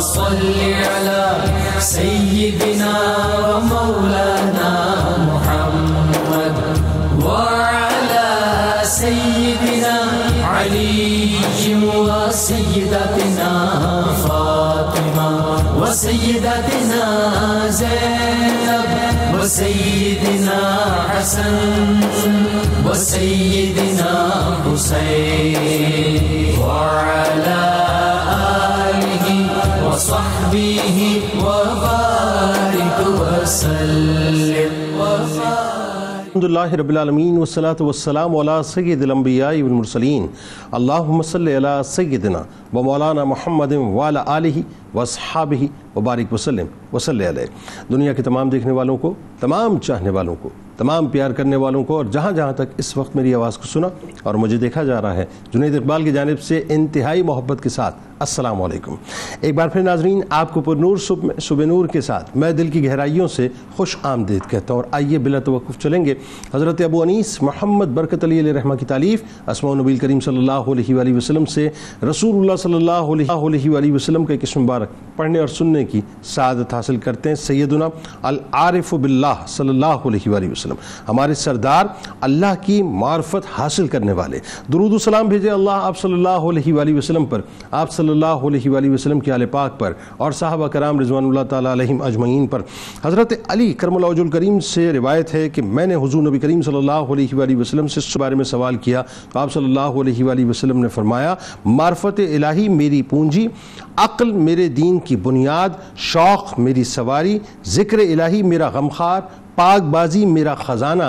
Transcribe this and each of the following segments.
صل على سيدنا ومولانا محمد وعلى سيدنا علي وسيدتنا فاطمة وسيدتنا زينب وسيدنا حسن وسيدنا حسين وعلى آله وصحبه وبارك وسلم الحمدللہ رب العالمین والصلاة والسلام علی سید الانبیاء والمرسلین اللہم صلی علی سیدنا و مولانا محمد وعلی آلہ واصحابہ وبارک وسلم وصلی علیہ۔ دنیا کے تمام دیکھنے والوں کو، تمام چاہنے والوں کو، تمام پیار کرنے والوں کو اور جہاں جہاں تک اس وقت میری آواز کو سنا اور مجھے دیکھا جا رہا ہے، جنید اقبال کی جانب سے انتہائی محبت کے ساتھ السلام علیکم۔ ایک بار پھر ناظرین، آپ کو پر نور صبح نور کے ساتھ میں دل کی گہرائیوں سے خوش آمدید کہتا ہوں، اور آئیے بلا توقف چلیں گے حضرت ابو انیس محمد برکت علی علیہ رحمہ کی تالیف اسماء النبی کریم صلی اللہ علیہ وآلہ وسلم سے رسول اللہ صلی اللہ علیہ وآلہ وسلم کا ایک اسم مبارک پڑھنے اور سننے کی سعادت حاصل کرتے ہیں۔ سیدنا العارف باللہ صلی اللہ علیہ وآلہ وسلم، ہمارے سردار، اللہ کی معرفت حاصل کرنے والے، درود و سلام بھیجے اللہ آپ صلی اللہ علیہ وآلہ وسلم پر، آپ صلی اللہ علیہ وآلہ وسلم کے آل پاک پر اور صحابہ کرام رضوان اللہ تعالیٰ علیہم اجمعین پر۔ حضرت علی کرم اللہ وجہ الکریم سے روایت ہے کہ میں نے حضور نبی کریم صلی اللہ علیہ وآلہ وسلم سے اس بارے میں سوال کیا تو آپ صلی اللہ علیہ وآلہ وسلم نے فرمایا، معرفت الہی میری پونجی، عقل میرے دین کی بنیاد، شوق میری سواری، ذکر الہی میرا غمخوار، پاک بازی میرا خزانہ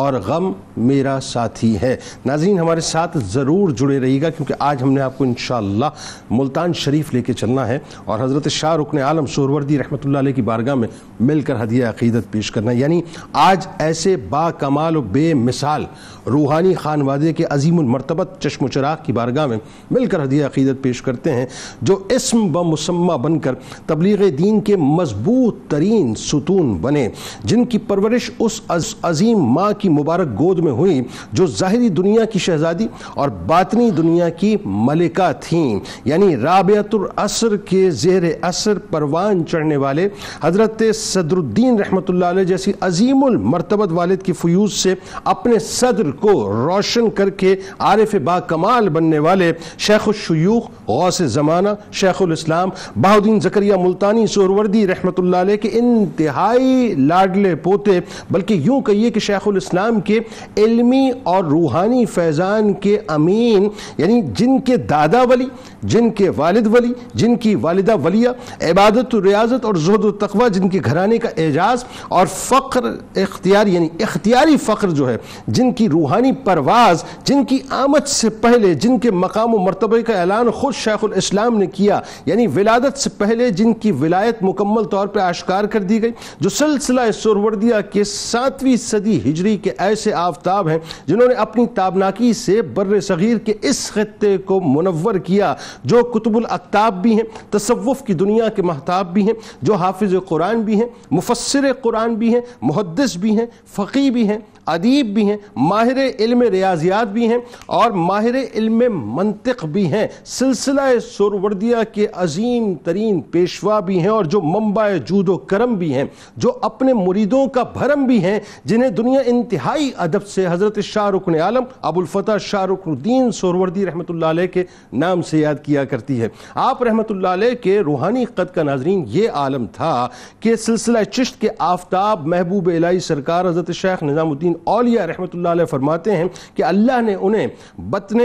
اور غم میرا ساتھی ہے۔ ناظرین ہمارے ساتھ ضرور جڑے رہیے گا، کیونکہ آج ہم نے آپ کو انشاءاللہ ملتان شریف لے کے چلنا ہے اور حضرت شاہ رکن عالم سہروردی رحمۃ اللہ علیہ کی بارگاہ میں مل کر ہدیہ عقیدت پیش کرنا ہے۔ یعنی آج ایسے با کمال و بے مثال روحانی خانوادے کے عظیم المرتبت چشم و چراغ کی بارگاہ میں مل کر ہدیہ عقیدت پیش کرتے ہیں، جو اسم و مسمہ بن کر تبلیغ دین کے مضبوط ترین ستون بنے، جن کی پرورش اس عظیم ماں کی مبارک گود میں ہوئی جو ظاہری دنیا کی شہزادی اور باطنی دنیا کی ملکہ تھیں، یعنی رابعۃ العصر کے زیر اثر پروان چڑھنے والے حضرت صدر الدین رحمۃ اللہ علیہ جیسی عظیم المرتبت والد کی فیوز سے اپنے صدر کو روشن کر کے عارف با کمال بننے والے شیخ الشیوخ غوث زمانہ شیخ الاسلام بہاؤالدین زکریا ملتانی سہروردی رحمۃ اللہ علیہ کے انتہائی لاڈلے پوتے، بلکہ یوں کہیے کہ شیخ الاسلام کے علمی اور روحانی فیضان کے امین، یعنی جن کے دادا ولی، جن کے والد ولی، جن کی والدہ ولیہ، عبادت و ریاضت اور زہد و تقوی جن کے گھرانے کا اعجاز، اور فقر اختیار یعنی اختیاری فقر جو ہے، جن کی روحانی پرواز، جن کی آمد سے پہلے جن کے مقام و مرتبہ کا اعلان خود شیخ الاسلام نے کیا، یعنی ولادت سے پہلے جن کی ولایت مکمل طور پر آشکار کر دی گئی، جو سلسلہ سہروردیہ کے 7ویں صدی ہجری کے ایسے آفتاب ہیں جنہوں نے اپنی تابناکی سے بر صغیر کے اس خطے کو منور کیا، جو کتب الاکتاب بھی ہیں، تصوف کی دنیا کے مہتاب بھی ہیں، جو حافظ قرآن بھی ہیں، مفسر قرآن بھی ہیں، محدث بھی ہیں، فقیہ بھی ہیں، ادیب بھی ہیں، ماہر علم ریاضیات بھی ہیں اور ماہر علم منطق بھی ہیں، سلسلہ سہروردیہ کے عظیم ترین پیشوا بھی ہیں، اور جو منبع جود و کرم بھی ہیں، جو اپنے مریدوں کا بھرم بھی ہیں، جنہیں دنیا انتہائی ادب سے حضرت شاہ رکن عالم ابو الفتح شاہ رکن الدین سہروردی رحمۃ اللہ علیہ کے نام سے یاد کیا کرتی ہے۔ آپ رحمۃ اللہ علیہ کے روحانی قد کا ناظرین یہ عالم تھا کہ سلسلہ چشت کے آفتاب محبوب الہی سرکار حضرت شیخ نظام الدین اولیاء رحمۃ اللہ علیہ فرماتے ہیں کہ اللہ نے انہیں بطن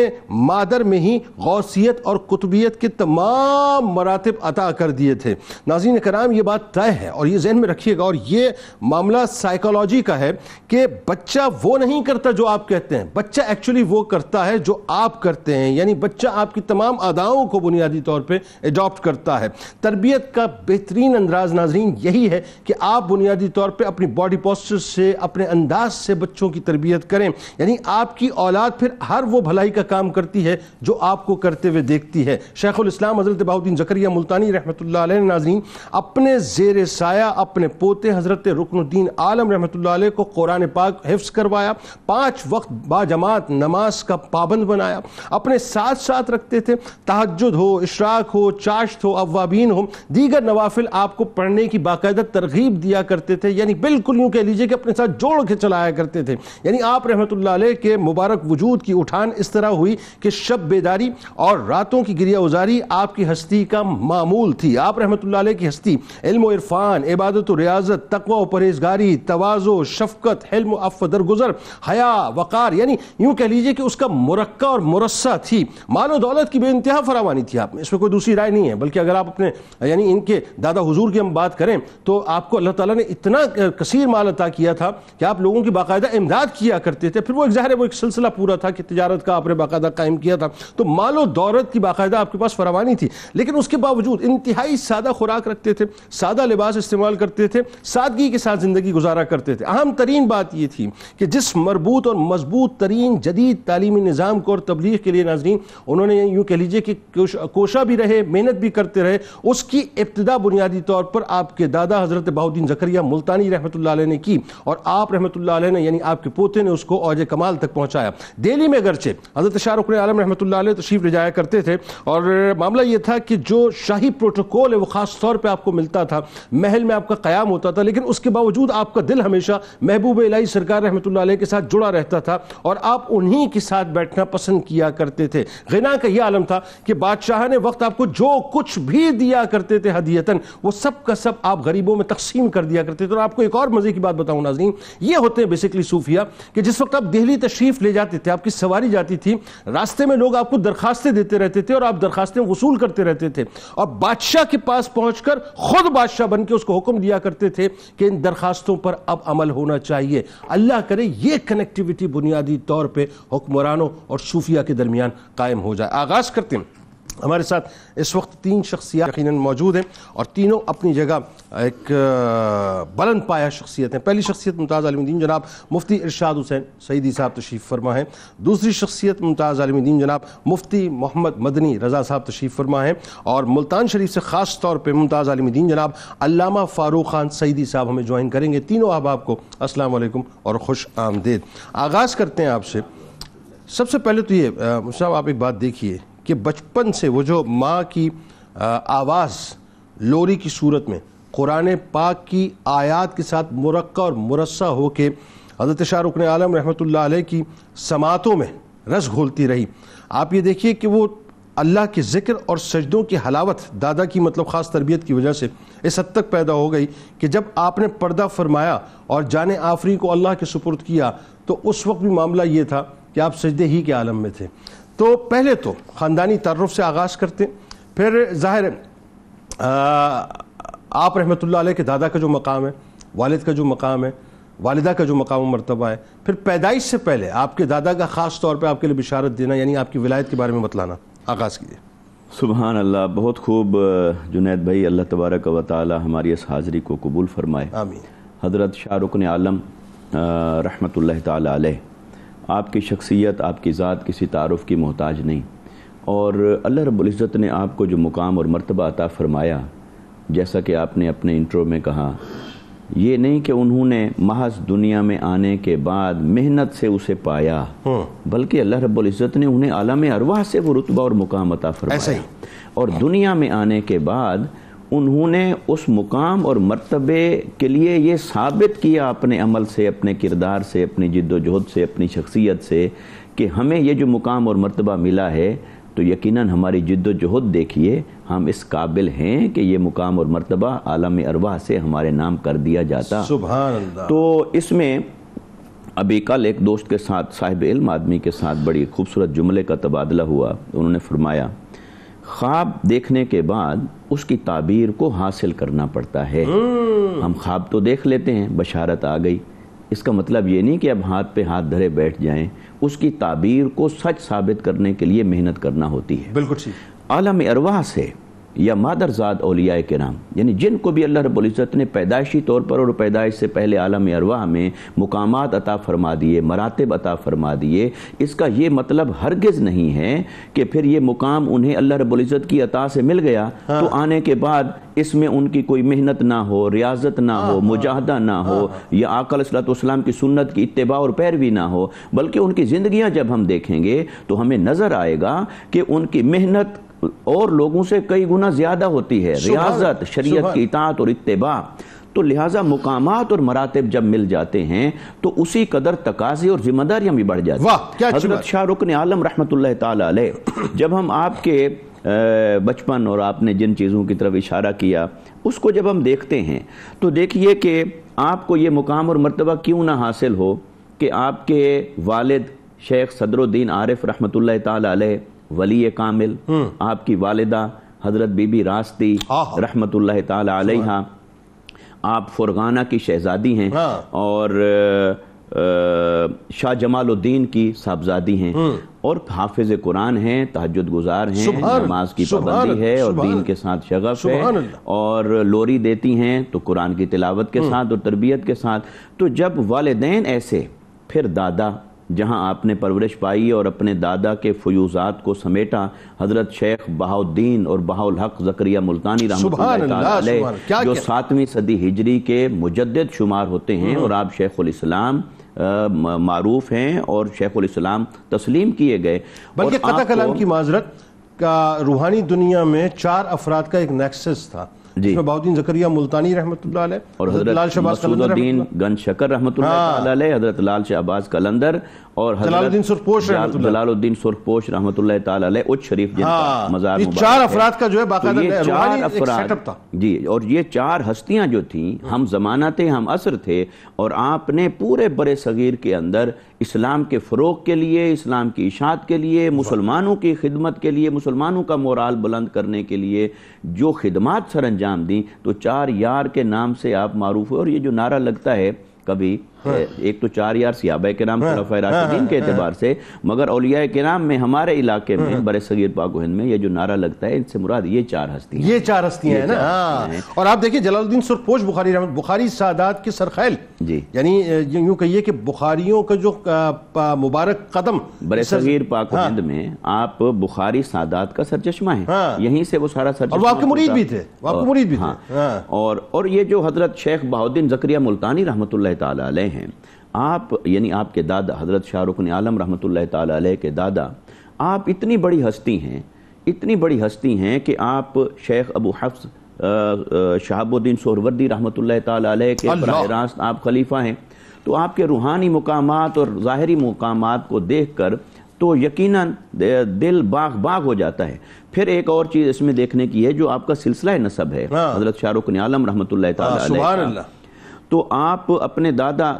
مادر میں ہی غوثیت اور قطبیت کے تمام مراتب عطا کر دیے تھے۔ ناظرین کرام یہ بات طے ہے اور یہ ذہن میں رکھیے گا، اور یہ معاملہ سائیکالوجی کا ہے کہ بچہ وہ نہیں کرتا جو آپ کہتے ہیں، بچہ ایکچولی وہ کرتا ہے جو آپ کرتے ہیں، یعنی بچہ آپ کی تمام اداؤں کو بنیادی طور پہ اڈاپٹ کرتا ہے۔ تربیت کا بہترین انداز ناظرین یہی ہے کہ آپ بنیادی طور پہ اپنی باڈی پوسچر سے، اپنے انداز سے بچوں کی تربیت کریں، یعنی آپ کی اولاد پھر ہر وہ بھلائی کا کام کرتی ہے جو آپ کو کرتے ہوئے دیکھتی ہے۔ شیخ الاسلام حضرت بہاؤالدین زکریا ملتانی رحمۃ اللہ علیہ ناظرین اپنے زیر سایہ اپنے پوتے حضرت رکن الدین عالم رحمۃ اللہ علیہ کو قرآن پاک حفظ کروایا، 5 وقت باجماعت نماز کا پابند بنایا، اپنے ساتھ ساتھ رکھتے تھے، تہجد ہو، اشراق ہو، چاشت ہو، اوابین ہو، دیگر نوافل آپ کو پڑھنے کی باقاعدہ ترغیب دیا کرتے تھے، یعنی بالکل یوں کہہ لیجئے کہ اپنے ساتھ جوڑ کے چلایا کرتے تھے۔ یعنی آپ رحمۃ اللہ علیہ کے مبارک وجود کی اٹھان اس طرح ہوئی کہ شب بیداری اور راتوں کی گریہ ازاری آپ کی ہستی کا معمول تھی۔ آپ رحمۃ اللہ علیہ کی ہستی علم و عرفان، عبادت و ریاضت، تقوی و پرہیزگاری، تواضع، شفقت، حلم و عفو درگزر، حیا، وقار، یعنی یوں کہہ لیجئے کہ اس کا مرقع اور مرصع تھی۔ مال و دولت کی بے انتہا فراوانی تھی آپ میں، اس میں کوئی دوسری رائے نہیں ہے، بلکہ اگر آپ اپنے یعنی ان کے دادا حضور کی ہم بات کریں تو آپ کو اللہ تعالیٰ نے اتنا کثیر مال عطا کیا تھا کہ آپ لوگوں کی باقاعدہ امداد کیا کرتے تھے۔ پھر وہ ایک ظاہر ہے وہ ایک سلسلہ پورا تھا کہ تجارت کا آپ نے باقاعدہ قائم کیا تھا، تو مال و دولت کی باقاعدہ آپ کے پاس فراوانی تھی، لیکن اس کے باوجود انتہائی سادہ خوراک رکھتے تھے، سادہ لباس استعمال کرتے تھے، سادگی کے ساتھ زندگی گزارا کرتے تھے۔ اہم ترین بات یہ تھی کہ جس مربوط اور مضبوط ترین جدید تعلیمی نظام کو اور تبلیغ کے لیے ناظرین انہوں نے یوں کہہ لیجئے کہ کوشاں بھی رہے، محنت بھی کرتے رہے، اس کی ابتدا بنیادی طور پر آپ کے دادا حضرت بہاؤالدین زکریا ملتانی رحمۃ اللہ علیہ نے کی، اور آپ رحمۃ اللہ علیہ نے یعنی آپ کے پوتے نے اس کو اوج کمال تک پہنچایا۔ دہلی میں اگرچہ حضرت شاہ رکن عالم رحمۃ اللہ علیہ تشریف لے جایا کرتے تھے، اور معاملہ یہ تھا کہ جو شاہی پروٹوکول ہے وہ خاص طور پہ آپ کو ملتا تھا، محل میں آپ کا قیام ہوتا تھا، لیکن اس کے باوجود آپ کا دل ہمیشہ محبوب الہی سرکار رحمۃ اللہ علیہ کے ساتھ جڑا رہتا تھا، اور آپ انہی کے ساتھ بیٹھنا پسند کیا کرتے تھے۔ غنا کا یہ عالم تھا کہ بادشاہ نے وقت آپ کو جو کچھ بھی دیا کرتے تھے ہدیتاً، وہ سب کا سب آپ غریبوں میں تقسیم کر دیا کرتے تھے۔ اور آپ کو ایک اور مزے کی بات بتاؤں ناظرین، یہ ہوتے ہیں بیسیکلی صوفیہ، کہ جس وقت آپ دہلی تشریف لے جاتے تھے، آپ کی سواری جاتی تھی، راستے میں لوگ آپ کو درخواستیں دیتے رہتے تھے اور آپ درخواستیں وصول کرتے رہتے تھے، اور بادشاہ کے پاس پہنچ کر خود بادشاہ بن کے اس کو حکم دیا کرتے تھے کہ ان درخواستوں پر اب عمل ہونا چاہیے۔ اللہ کرے یہ کنیکٹیوٹی بنیادی طور پہ حکمرانوں اور صوفیہ کے درمیان قائم ہو جائے۔ آغاز کرتے ہیں۔ ہمارے ساتھ اس وقت 3 شخصیات یقیناً موجود ہیں، اور تینوں اپنی جگہ ایک بلند پایہ شخصیت ہیں۔ پہلی شخصیت ممتاز عالم دین جناب مفتی ارشاد حسین سعیدی صاحب تشریف فرما ہیں، دوسری شخصیت ممتاز عالم دین جناب مفتی محمد مدنی رضا صاحب تشریف فرما ہیں، اور ملتان شریف سے خاص طور پہ ممتاز عالم دین جناب علامہ فاروق خان سعیدی صاحب ہمیں جوائن کریں گے۔ تینوں احباب کو السلام علیکم اور خوش آمدید۔ آغاز کرتے ہیں آپ سے۔ سب سے پہلے تو یہ صاحب آپ ایک بات دیکھیے کہ بچپن سے وہ جو ماں کی آواز لوری کی صورت میں قرآن پاک کی آیات کے ساتھ مرقع اور مرصع ہو کے حضرت شاہ رکن عالم رحمۃ اللہ علیہ کی سماعتوں میں رس گھولتی رہی، آپ یہ دیکھیے کہ وہ اللہ کے ذکر اور سجدوں کی حلاوت دادا کی مطلب خاص تربیت کی وجہ سے اس حد تک پیدا ہو گئی کہ جب آپ نے پردہ فرمایا اور جان آفری کو اللہ کے سپرد کیا تو اس وقت بھی معاملہ یہ تھا کہ آپ سجدے ہی کے عالم میں تھے۔ تو پہلے تو خاندانی تعارف سے آغاز کرتے، پھر ظاہر آپ رحمۃ اللہ علیہ کے دادا کا جو مقام ہے، والد کا جو مقام ہے، والدہ کا جو مقام و مرتبہ ہے، پھر پیدائش سے پہلے آپ کے دادا کا خاص طور پہ آپ کے لیے بشارت دینا، یعنی آپ کی ولایت کے بارے میں بتلانا۔ آغاز کیجیے۔ سبحان اللہ، بہت خوب جنید بھائی، اللہ تبارک و تعالی ہماری اس حاضری کو قبول فرمائے۔ آمین۔ حضرت شاہ رکن عالم رحمۃ اللہ تعالی علیہ، آپ کی شخصیت، آپ کی ذات کسی تعارف کی محتاج نہیں، اور اللہ رب العزت نے آپ کو جو مقام اور مرتبہ عطا فرمایا، جیسا کہ آپ نے اپنے انٹرو میں کہا، یہ نہیں کہ انہوں نے محض دنیا میں آنے کے بعد محنت سے اسے پایا، بلکہ اللہ رب العزت نے انہیں عالم ارواح سے وہ رتبہ اور مقام عطا فرمایا، اور دنیا میں آنے کے بعد انہوں نے اس مقام اور مرتبے کے لیے یہ ثابت کیا اپنے عمل سے، اپنے کردار سے، اپنی جد و جہد سے، اپنی شخصیت سے، کہ ہمیں یہ جو مقام اور مرتبہ ملا ہے تو یقیناً ہماری جد و جہد دیکھیے، ہم اس قابل ہیں کہ یہ مقام اور مرتبہ عالم ارواح سے ہمارے نام کر دیا جاتا۔ سبحان اللہ۔ تو اس میں ابھی کل ایک دوست کے ساتھ، صاحب علم آدمی کے ساتھ بڑی خوبصورت جملے کا تبادلہ ہوا۔ انہوں نے فرمایا، خواب دیکھنے کے بعد اس کی تعبیر کو حاصل کرنا پڑتا ہے۔ ہم خواب تو دیکھ لیتے ہیں، بشارت آ گئی، اس کا مطلب یہ نہیں کہ اب ہاتھ پہ ہاتھ دھرے بیٹھ جائیں، اس کی تعبیر کو سچ ثابت کرنے کے لیے محنت کرنا ہوتی ہے۔ بالکل ٹھیک۔ عالم ارواح سے یا مادرزاد اولیاء کرام، یعنی جن کو بھی اللہ رب العزت نے پیدائشی طور پر اور پیدائش سے پہلے عالم ارواح میں مقامات عطا فرما دیے، مراتب عطا فرما دیے، اس کا یہ مطلب ہرگز نہیں ہے کہ پھر یہ مقام انہیں اللہ رب العزت کی عطا سے مل گیا تو آنے کے بعد اس میں ان کی کوئی محنت نہ ہو، ریاضت نہ ہو، مجاہدہ نہ ہو، یا آقا علیہ الصلوۃ والسلام کی سنت کی اتباع اور پیروی نہ ہو، بلکہ ان کی زندگیاں جب ہم دیکھیں گے تو ہمیں نظر آئے گا کہ ان کی محنت اور لوگوں سے کئی گنا زیادہ ہوتی ہے، ریاضت، شریعت کی اطاعت اور اتباع، تو لہٰذا مقامات اور مراتب جب مل جاتے ہیں تو اسی قدر تقاضے اور ذمہ داریاں بھی بڑھ جاتی ہیں۔ حضرت شاہ رکن عالم رحمۃ اللہ تعالی علیہ، جب ہم آپ کے بچپن اور آپ نے جن چیزوں کی طرف اشارہ کیا اس کو جب ہم دیکھتے ہیں تو دیکھیے کہ آپ کو یہ مقام اور مرتبہ کیوں نہ حاصل ہو کہ آپ کے والد شیخ صدر الدین عارف رحمۃ اللہ تعالی علیہ ولی کامل، آپ کی والدہ حضرت بی بی راستی رحمۃ اللہ تعالی علیہ، آپ فرغانہ کی شہزادی ہیں اور شاہ جمال الدین کی صاحبزادی ہیں اور حافظ قرآن ہیں، تہجد گزار ہیں، نماز کی پابندی ہے اور دین کے ساتھ شغف ہے اور لوری دیتی ہیں تو قرآن کی تلاوت کے ساتھ اور تربیت کے ساتھ۔ تو جب والدین ایسے، پھر دادا جہاں آپ نے پرورش پائی اور اپنے دادا کے فیوزات کو سمیٹا، حضرت شیخ بہاؤالدین اور بہاءالحق زکریا ملتانی رحمۃ اللہ تعالی علیہ جو 7ویں صدی ہجری کے مجدد شمار ہوتے ہیں اور آپ شیخ الاسلام معروف ہیں اور شیخ الاسلام تسلیم کیے گئے۔ بلکہ قطع کلام کی معذرت کا روحانی دنیا میں 4 افراد کا ایک نیکسس تھا، جس میں بہاؤالدین زکریا ملتانی رحمۃ اللہ علیہ، اور حضرت لال شاہ عباس مسعود الدین گنج شکر رحمۃ اللہ تعالی علیہ، حضرت لال شاہ عباس قلندر اور جلال الدین سرخپوش جلال الدین سرخپوش رحمۃ اللہ تعالی علیہ، اچ شریف جن کا مزار مبارک ہے۔ 4 افراد کا جو ہے باقاعدہ روحانی ایک سیٹ اپ تھا جی، اور یہ 4 ہستیاں جو تھیں ہم زمانہ تھے، ہم عصر تھے، اور آپ نے پورے برِ صغیر کے اندر اسلام کے فروغ کے لیے، اسلام کی اشاعت کے لیے، مسلمانوں کی خدمت کے لیے، مسلمانوں کا مورال بلند کرنے کے لیے جو خدمات سر انجام دیں، تو 4 یار کے نام سے آپ معروف ہوئے۔ اور یہ جو نعرہ لگتا ہے کبھی، ایک تو 4 یار صحابہ کرام خلفائے راشدین کے اعتبار سے، مگر اولیاء کرام میں ہمارے علاقے میں برِ صغیر پاک و ہند میں یہ جو نعرہ لگتا ہے، ان سے مراد یہ 4 ہستیاں ہیں، یہ 4 ہستیاں ہیں نا۔ اور آپ دیکھیں جلال الدین سرخپوش بخاری رحمت، بخاری سادات کے سرخیل، جی، یعنی یوں کہیے کہ بخاریوں کا جو مبارک قدم برِ صغیر پاک و ہند میں آپ بخاری سادات کا سرچشمہ ہیں، یہیں سے وہ سارا سرچشمہ، اور وہ آپ کے مرید بھی تھے، وہ آپ کے مرید بھی تھے۔ اور یہ جو حضرت شیخ بہاؤالدین زکریا ملتانی رحمۃ اللہ تعالی علیہ ہیں، آپ یعنی آپ کے دادا حضرت شاہ رکن عالم رحمۃ اللہ تعالی علیہ کے دادا، آپ اتنی بڑی ہستی ہیں، اتنی بڑی ہستی ہیں کہ آپ شیخ ابو حفص شہاب الدین سہروردی رحمۃ اللہ تعالی علیہ کے براہ راست آپ خلیفہ ہیں۔ تو آپ کے روحانی مقامات اور ظاہری مقامات کو دیکھ کر تو یقیناً دل باغ باغ ہو جاتا ہے۔ پھر ایک اور چیز اس میں دیکھنے کی ہے، جو آپ کا سلسلہ نسب ہے حضرت شاہ رکن عالم رحمۃ اللہ تعالی علیہ، سبحان اللہ، تو آپ اپنے دادا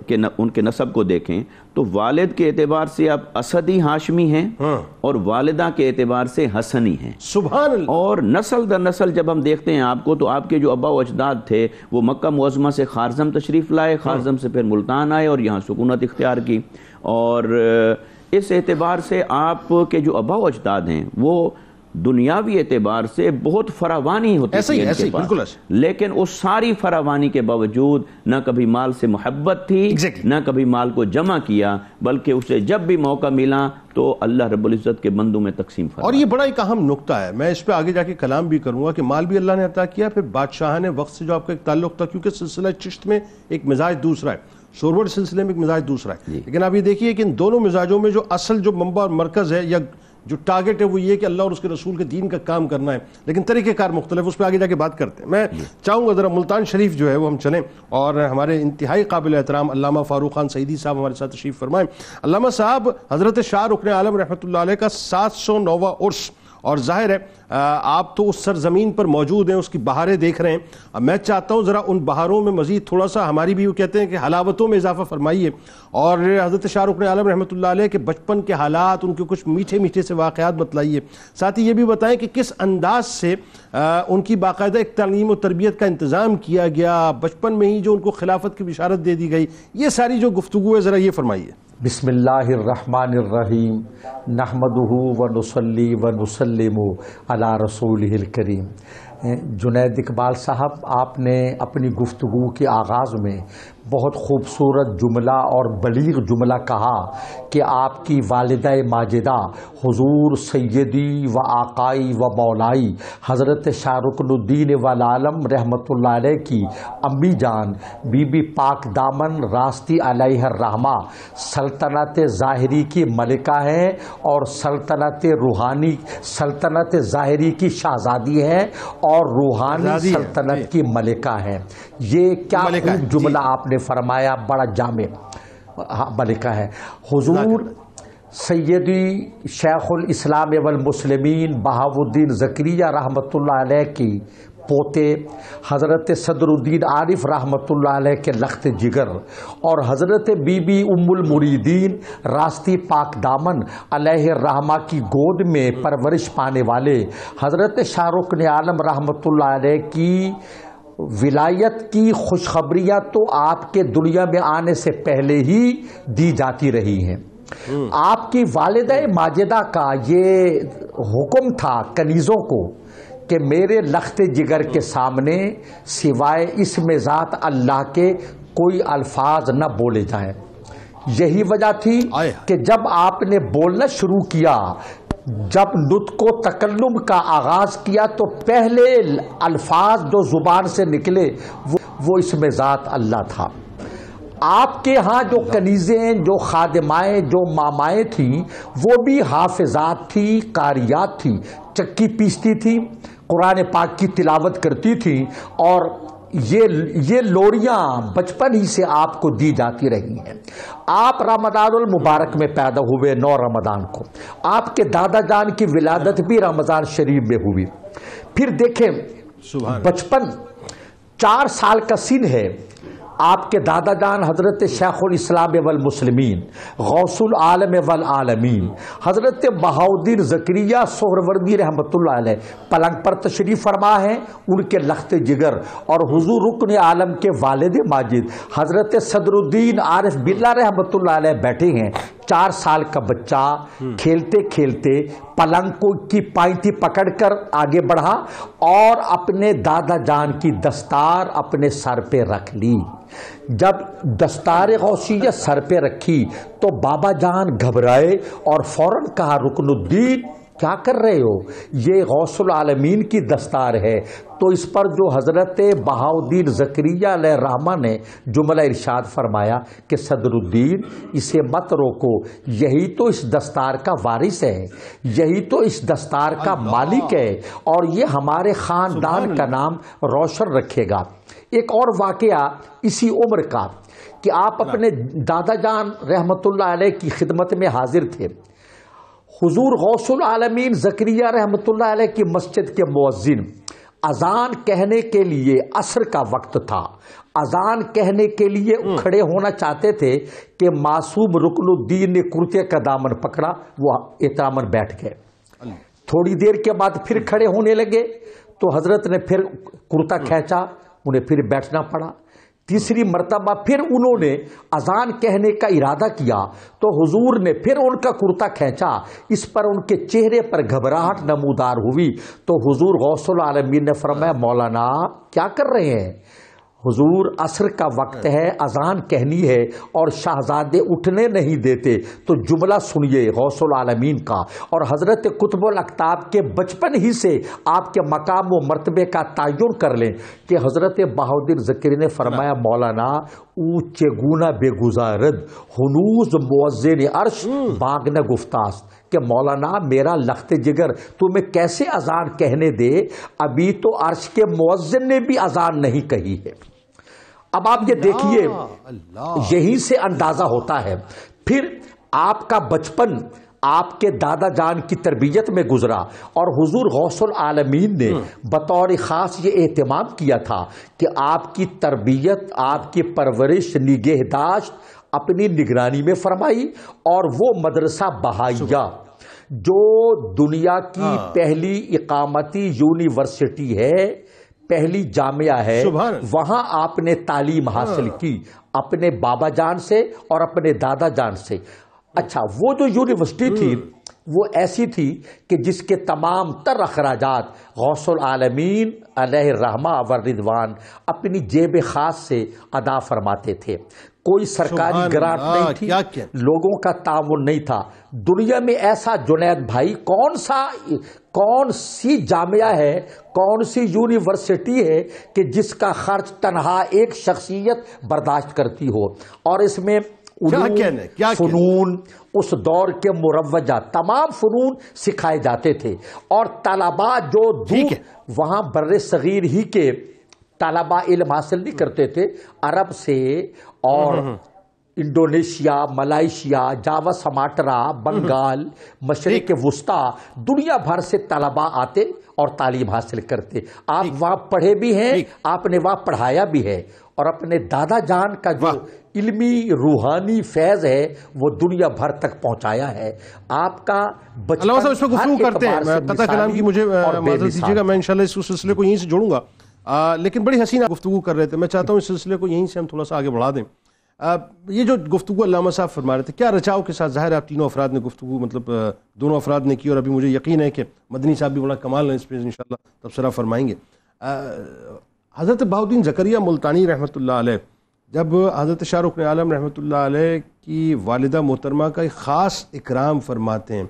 کے ان کے نسب کو دیکھیں تو والد کے اعتبار سے آپ اسدی ہاشمی ہیں اور والدہ کے اعتبار سے حسنی ہیں، سبحان اللہ۔ اور نسل در نسل جب ہم دیکھتے ہیں آپ کو تو آپ کے جو ابا و اجداد تھے وہ مکہ معظمہ سے خارزم تشریف لائے، خارزم سے پھر ملتان آئے اور یہاں سکونت اختیار کی، اور اس اعتبار سے آپ کے جو ابا و اجداد ہیں وہ دنیاوی اعتبار سے بہت فراوانی ہوتی ہے ان کے پاس، لیکن اس ساری فراوانی کے باوجود نہ کبھی مال سے محبت تھی، نہ کبھی مال کو جمع کیا، بلکہ اسے جب بھی موقع ملا تو اللہ رب العزت کے بندوں میں تقسیم فرمایا۔ اور یہ بڑا ایک اہم نقطہ ہے، میں اس پہ آگے جا کے کلام بھی کروں گا کہ مال بھی اللہ نے عطا کیا، پھر بادشاہان وقت سے جو آپ کا ایک تعلق تھا، کیونکہ سلسلہ چشت میں ایک مزاج دوسرا ہے، سورور سلسلے میں ایک مزاج دوسرا ہے، لیکن آپ یہ دیکھیے کہ ان دونوں مزاجوں میں جو اصل جو منبع اور مرکز ہے یا جو ٹارگٹ ہے وہ یہ کہ اللہ اور اس کے رسول کے دین کا کام کرنا ہے، لیکن طریقہ کار مختلف، اس پہ آگے جا کے بات کرتے ہیں۔ میں چاہوں گا ذرا ملتان شریف جو ہے وہ ہم چلیں اور ہمارے انتہائی قابل احترام علامہ فاروق خان سعیدی صاحب ہمارے ساتھ تشریف فرمائیں۔ علامہ صاحب، حضرت شاہ رکن عالم رحمۃ اللہ علیہ کا 709واں عرس، اور ظاہر ہے آپ تو اس سرزمین پر موجود ہیں، اس کی بہاریں دیکھ رہے ہیں۔ میں چاہتا ہوں ذرا ان بہاروں میں مزید تھوڑا سا ہماری بھی وہ کہتے ہیں کہ حلاوتوں میں اضافہ فرمائیے، اور حضرت شاہ رکن عالم رحمۃ اللہ علیہ کے بچپن کے حالات، ان کے کچھ میٹھے میٹھے سے واقعات بتلائیے، ساتھ ہی یہ بھی بتائیں کہ کس انداز سے ان کی باقاعدہ ایک تعلیم و تربیت کا انتظام کیا گیا، بچپن میں ہی جو ان کو خلافت کی بشارت دے دی گئی، یہ ساری جو گفتگو ہے ذرا یہ فرمائیے۔ بسم اللہ الرحمن الرحیم نحمدہ ونصلی ونسلم علی رسولہ الکریم۔ جنید اقبال صاحب، آپ نے اپنی گفتگو کے آغاز میں بہت خوبصورت جملہ اور بلیغ جملہ کہا کہ آپ کی والدہ ماجدہ حضور سیدی و آقائی و مولائی حضرت شاہ رکن الدین والعالم رحمۃ اللہ علیہ کی امی جان بی بی پاک دامن راستی علیہ الرحمہ سلطنت ظاہری کی ملکہ ہیں اور سلطنت ظاہری کی شہزادی ہیں اور روحانی سلطنت کی ملکہ ہیں۔ یہ کیا خوب جملہ آپ نے فرمایا، بڑا جامع ملکہ ہے۔ حضور سیدی شیخ الاسلام والمسلمین بہاؤالدین زکریا رحمۃ اللہ علیہ کی پوتے حضرت صدر الدین عارف رحمۃ اللہ علیہ کے لخت جگر اور حضرت بی بی ام المریدین راستی پاک دامن علیہ الرحمہ کی گود میں پرورش پانے والے حضرت شاہ رکن عالم رحمۃ اللہ علیہ کی ولایت کی خوشخبریاں تو آپ کے دنیا میں آنے سے پہلے ہی دی جاتی رہی ہیں۔ آپ کی والدہ ماجدہ کا یہ حکم تھا کنیزوں کو کہ میرے لخت جگر کے سامنے سوائے اسم ذات اللہ کے کوئی الفاظ نہ بولے جائیں۔ یہی وجہ تھی کہ جب آپ نے بولنا شروع کیا، جب نطق و تکلم کا آغاز کیا تو پہلے الفاظ جو زبان سے نکلے وہ اسم ذات اللہ تھا۔ آپ کے ہاں جو کنیزیں، جو خادمائیں، جو مامائیں تھیں، وہ بھی حافظات تھی، قاریات تھی، چکی پیستی تھی، قرآن پاک کی تلاوت کرتی تھیں اور یہ لوریاں بچپن ہی سے آپ کو دی جاتی رہی ہیں۔ آپ رمضان المبارک میں پیدا ہوئے 9 رمضان کو، آپ کے دادا جان کی ولادت بھی رمضان شریف میں ہوئی۔ پھر دیکھیں بچپن 4 سال کا سن ہے، آپ کے دادا جان حضرت شیخ الاسلام والمسلمین غوث العالم والعالمین حضرت بہاؤالدین زکریا سہروردی رحمۃ اللہ علیہ پلنگ پر تشریف فرما ہیں، ان کے لخت جگر اور حضور رکن عالم کے والد ماجد حضرت صدر الدین عارف باللہ رحمۃ اللہ علیہ بیٹھے ہیں۔ 4 سال کا بچہ کھیلتے کھیلتے پلنگ کی پائنتی پکڑ کر آگے بڑھا اور اپنے دادا جان کی دستار اپنے سر پہ رکھ لی۔ جب دستار غوثیہ سر پہ رکھی تو بابا جان گھبرائے اور فوراً کہا رکن الدین کیا کر رہے ہو؟ یہ غوث العالمین کی دستار ہے۔ تو اس پر جو حضرت بہاؤالدین زکریہ علیہ الرحمہ نے جملہ ارشاد فرمایا کہ صدر الدین اسے مت روکو، یہی تو اس دستار کا وارث ہے، یہی تو اس دستار کا مالک ہے اور یہ ہمارے خاندان کا نام روشن رکھے گا۔ ایک اور واقعہ اسی عمر کا کہ آپ اپنے دادا جان رحمۃ اللہ علیہ کی خدمت میں حاضر تھے۔ حضور غوث العالمین زکریا رحمۃ اللہ علیہ کی مسجد کے مؤذن اذان کہنے کے لیے عصر کا وقت تھا، اذان کہنے کے لیے کھڑے ہونا چاہتے تھے کہ معصوم رکن الدین نے کرتے کا دامن پکڑا، وہ احتراماً بیٹھ گئے۔ تھوڑی دیر کے بعد پھر کھڑے ہونے لگے تو حضرت نے پھر کرتا کھینچا، انہیں پھر بیٹھنا پڑا۔ تیسری مرتبہ پھر انہوں نے اذان کہنے کا ارادہ کیا تو حضور نے پھر ان کا کرتا کھینچا، اس پر ان کے چہرے پر گھبراہٹ نمودار ہوئی تو حضور غوث العالمین نے فرمایا مولانا کیا کر رہے ہیں؟ حضور عصر کا وقت ہے، اذان کہنی ہے اور شہزادے اٹھنے نہیں دیتے، تو جملہ سنیے غوث العالمین کا اور حضرت قطب الاقطاب کے بچپن ہی سے آپ کے مقام و مرتبے کا تعین کر لیں کہ حضرت بہاؤالدین زکریا نے فرمایا مولانا او چگونه بگذارد ہنوز مؤذن عرش باغ نہ گفتاست، کہ مولانا میرا لخت جگر تمہیں کیسے اذان کہنے دے، ابھی تو عرش کے مؤذن نے بھی اذان نہیں کہی ہے۔ اب آپ یہ دیکھیے یہیں سے اندازہ ہوتا ہے۔ پھر آپ کا بچپن آپ کے دادا جان کی تربیت میں گزرا اور حضور غوث العالمین نے بطور خاص یہ اہتمام کیا تھا کہ آپ کی تربیت، آپ کی پرورش، نگہداشت اپنی نگرانی میں فرمائی، اور وہ مدرسہ بہائیہ جو دنیا کی پہلی اقامتی یونیورسٹی ہے، پہلی جامعہ ہے، وہاں آپ نے تعلیم حاصل کی اپنے بابا جان سے اور اپنے دادا جان سے۔ اچھا، وہ جو یونیورسٹی تھی وہ ایسی تھی کہ جس کے تمام تر اخراجات غوث العالمین علیہ الرحمہ والرضوان اپنی جیب خاص سے ادا فرماتے تھے۔ کوئی سرکاری گرانٹ نہیں تھی، لوگوں کا تعاون نہیں تھا۔ دنیا میں ایسا جنید بھائی کون سی جامعہ ہے، کون سی یونیورسٹی ہے کہ جس کا خرچ تنہا ایک شخصیت برداشت کرتی ہو؟ اور اس میں فنون، اس دور کے مروجہ تمام فنون سکھائے جاتے تھے، اور طلباء جو دور وہاں بر صغیر ہی کے طلباء علم حاصل نہیں کرتے تھے، عرب سے اور انڈونیشیا، ملائیشیا، جاوا سماٹرا، بنگال، مشرق وسطیٰ، دنیا بھر سے طلباء آتے اور تعلیم حاصل کرتے۔ آپ وہاں پڑھے بھی ہیں، آپ نے وہاں پڑھایا بھی ہے، اور اپنے دادا جان کا جو علمی روحانی فیض ہے وہ دنیا بھر تک پہنچایا ہے۔ آپ کا علامہ صاحب اس پہ گفتگو کرتے ہیں، میں قطع کلام کی مجھے معذرت دیجیے گا، میں انشاءاللہ اس سلسلے کو یہیں سے جوڑوں گا، لیکن بڑی حسین گفتگو کر رہے تھے، میں چاہتا ہوں اس سلسلے کو یہیں سے ہم تھوڑا سا آگے بڑھا دیں۔ یہ جو گفتگو علامہ صاحب فرما رہے تھے، کیا رچاؤ کے ساتھ، ظاہر آپ تینوں افراد نے گفتگو مطلب دونوں افراد نے کی، اور ابھی مجھے یقین ہے کہ مدنی صاحب بھی بڑا کمال ہے اس پہ انشاءاللہ تبصرہ فرمائیں گے۔ حضرت بہاؤالدین زکریا ملتانی رحمۃ اللہ علیہ جب حضرت شاہ رکن عالم رحمۃ اللہ علیہ کی والدہ محترمہ کا ایک خاص اکرام فرماتے ہیں،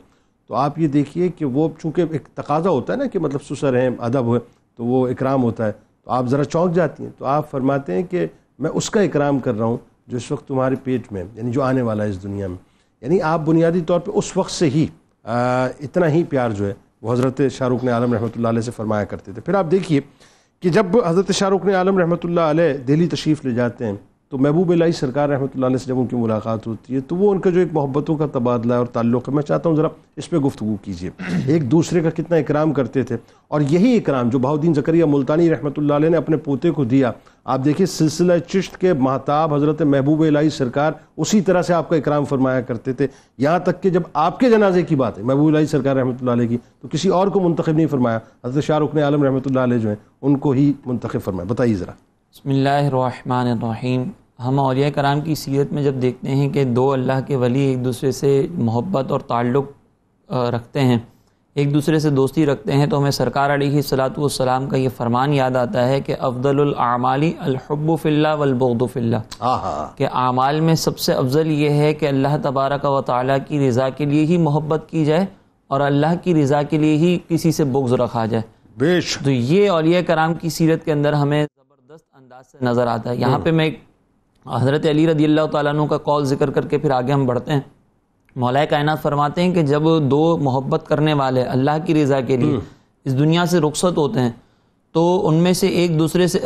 تو آپ یہ دیکھیے کہ وہ چونکہ ایک تقاضا ہوتا ہے نا کہ مطلب سسر ہیں، ادب ہے، تو وہ اکرام ہوتا ہے، تو آپ ذرا چونک جاتی ہیں، تو آپ فرماتے ہیں کہ میں اس کا اکرام کر رہا ہوں جو اس وقت تمہارے پیٹ میں، یعنی جو آنے والا ہے اس دنیا میں۔ یعنی آپ بنیادی طور پہ اس وقت سے ہی اتنا ہی پیار جو ہے وہ حضرت شاہ رکن عالم رحمۃ اللہ علیہ سے فرمایا کرتے تھے۔ پھر آپ دیکھیے کہ جب حضرت شاہ رکن عالم رحمۃ اللہ علیہ دہلی تشریف لے جاتے ہیں، تو محبوب الہی سرکار رحمۃ اللہ علیہ سے جب ان کی ملاقات ہوتی ہے، تو وہ ان کا جو ایک محبتوں کا تبادلہ اور تعلق ہے، میں چاہتا ہوں ذرا اس پہ گفتگو کیجیے، ایک دوسرے کا کتنا اکرام کرتے تھے، اور یہی اکرام جو بہاؤالدین زکریا ملتانی رحمۃ اللہ علیہ نے اپنے پوتے کو دیا، آپ دیکھیے سلسلہ چشت کے مہتاب حضرت محبوب الہی سرکار اسی طرح سے آپ کا اکرام فرمایا کرتے تھے، یہاں تک کہ جب آپ کے جنازے کی بات ہے محبوب الہی سرکار رحمۃ اللہ علیہ کی، تو کسی اور کو منتخب نہیں فرمایا، حضرت شاہ رکن عالم رحمۃ اللہ علیہ جو ہیں ان کو ہی منتخب فرمایا۔ بتائیے ذرا۔ بسم اللہ الرحمن الرحیم۔ ہم اولیاء کرام کی سیرت میں جب دیکھتے ہیں کہ دو اللہ کے ولی ایک دوسرے سے محبت اور تعلق رکھتے ہیں، ایک دوسرے سے دوستی رکھتے ہیں، تو ہمیں سرکار علیہ الصلاۃ والسلام کا یہ فرمان یاد آتا ہے کہ افضل الاعمال الحب فی اللہ والبغض فی اللہ، کہ اعمال میں سب سے افضل یہ ہے کہ اللہ تبارک و تعالیٰ کی رضا کے لیے ہی محبت کی جائے اور اللہ کی رضا کے لیے ہی کسی سے بغض رکھا جائے۔ تو یہ اولیاء کرام کی سیرت کے اندر ہمیں زبردست انداز سے نظر آتا ہے۔ یہاں پہ میں حضرت علی رضی اللہ تعالیٰ عنہ کا قول ذکر کر کے پھر آگے ہم بڑھتے ہیں۔ مولا کائنات فرماتے ہیں کہ جب دو محبت کرنے والے اللہ کی رضا کے لیے اس دنیا سے رخصت ہوتے ہیں، تو ان میں سے ایک دوسرے سے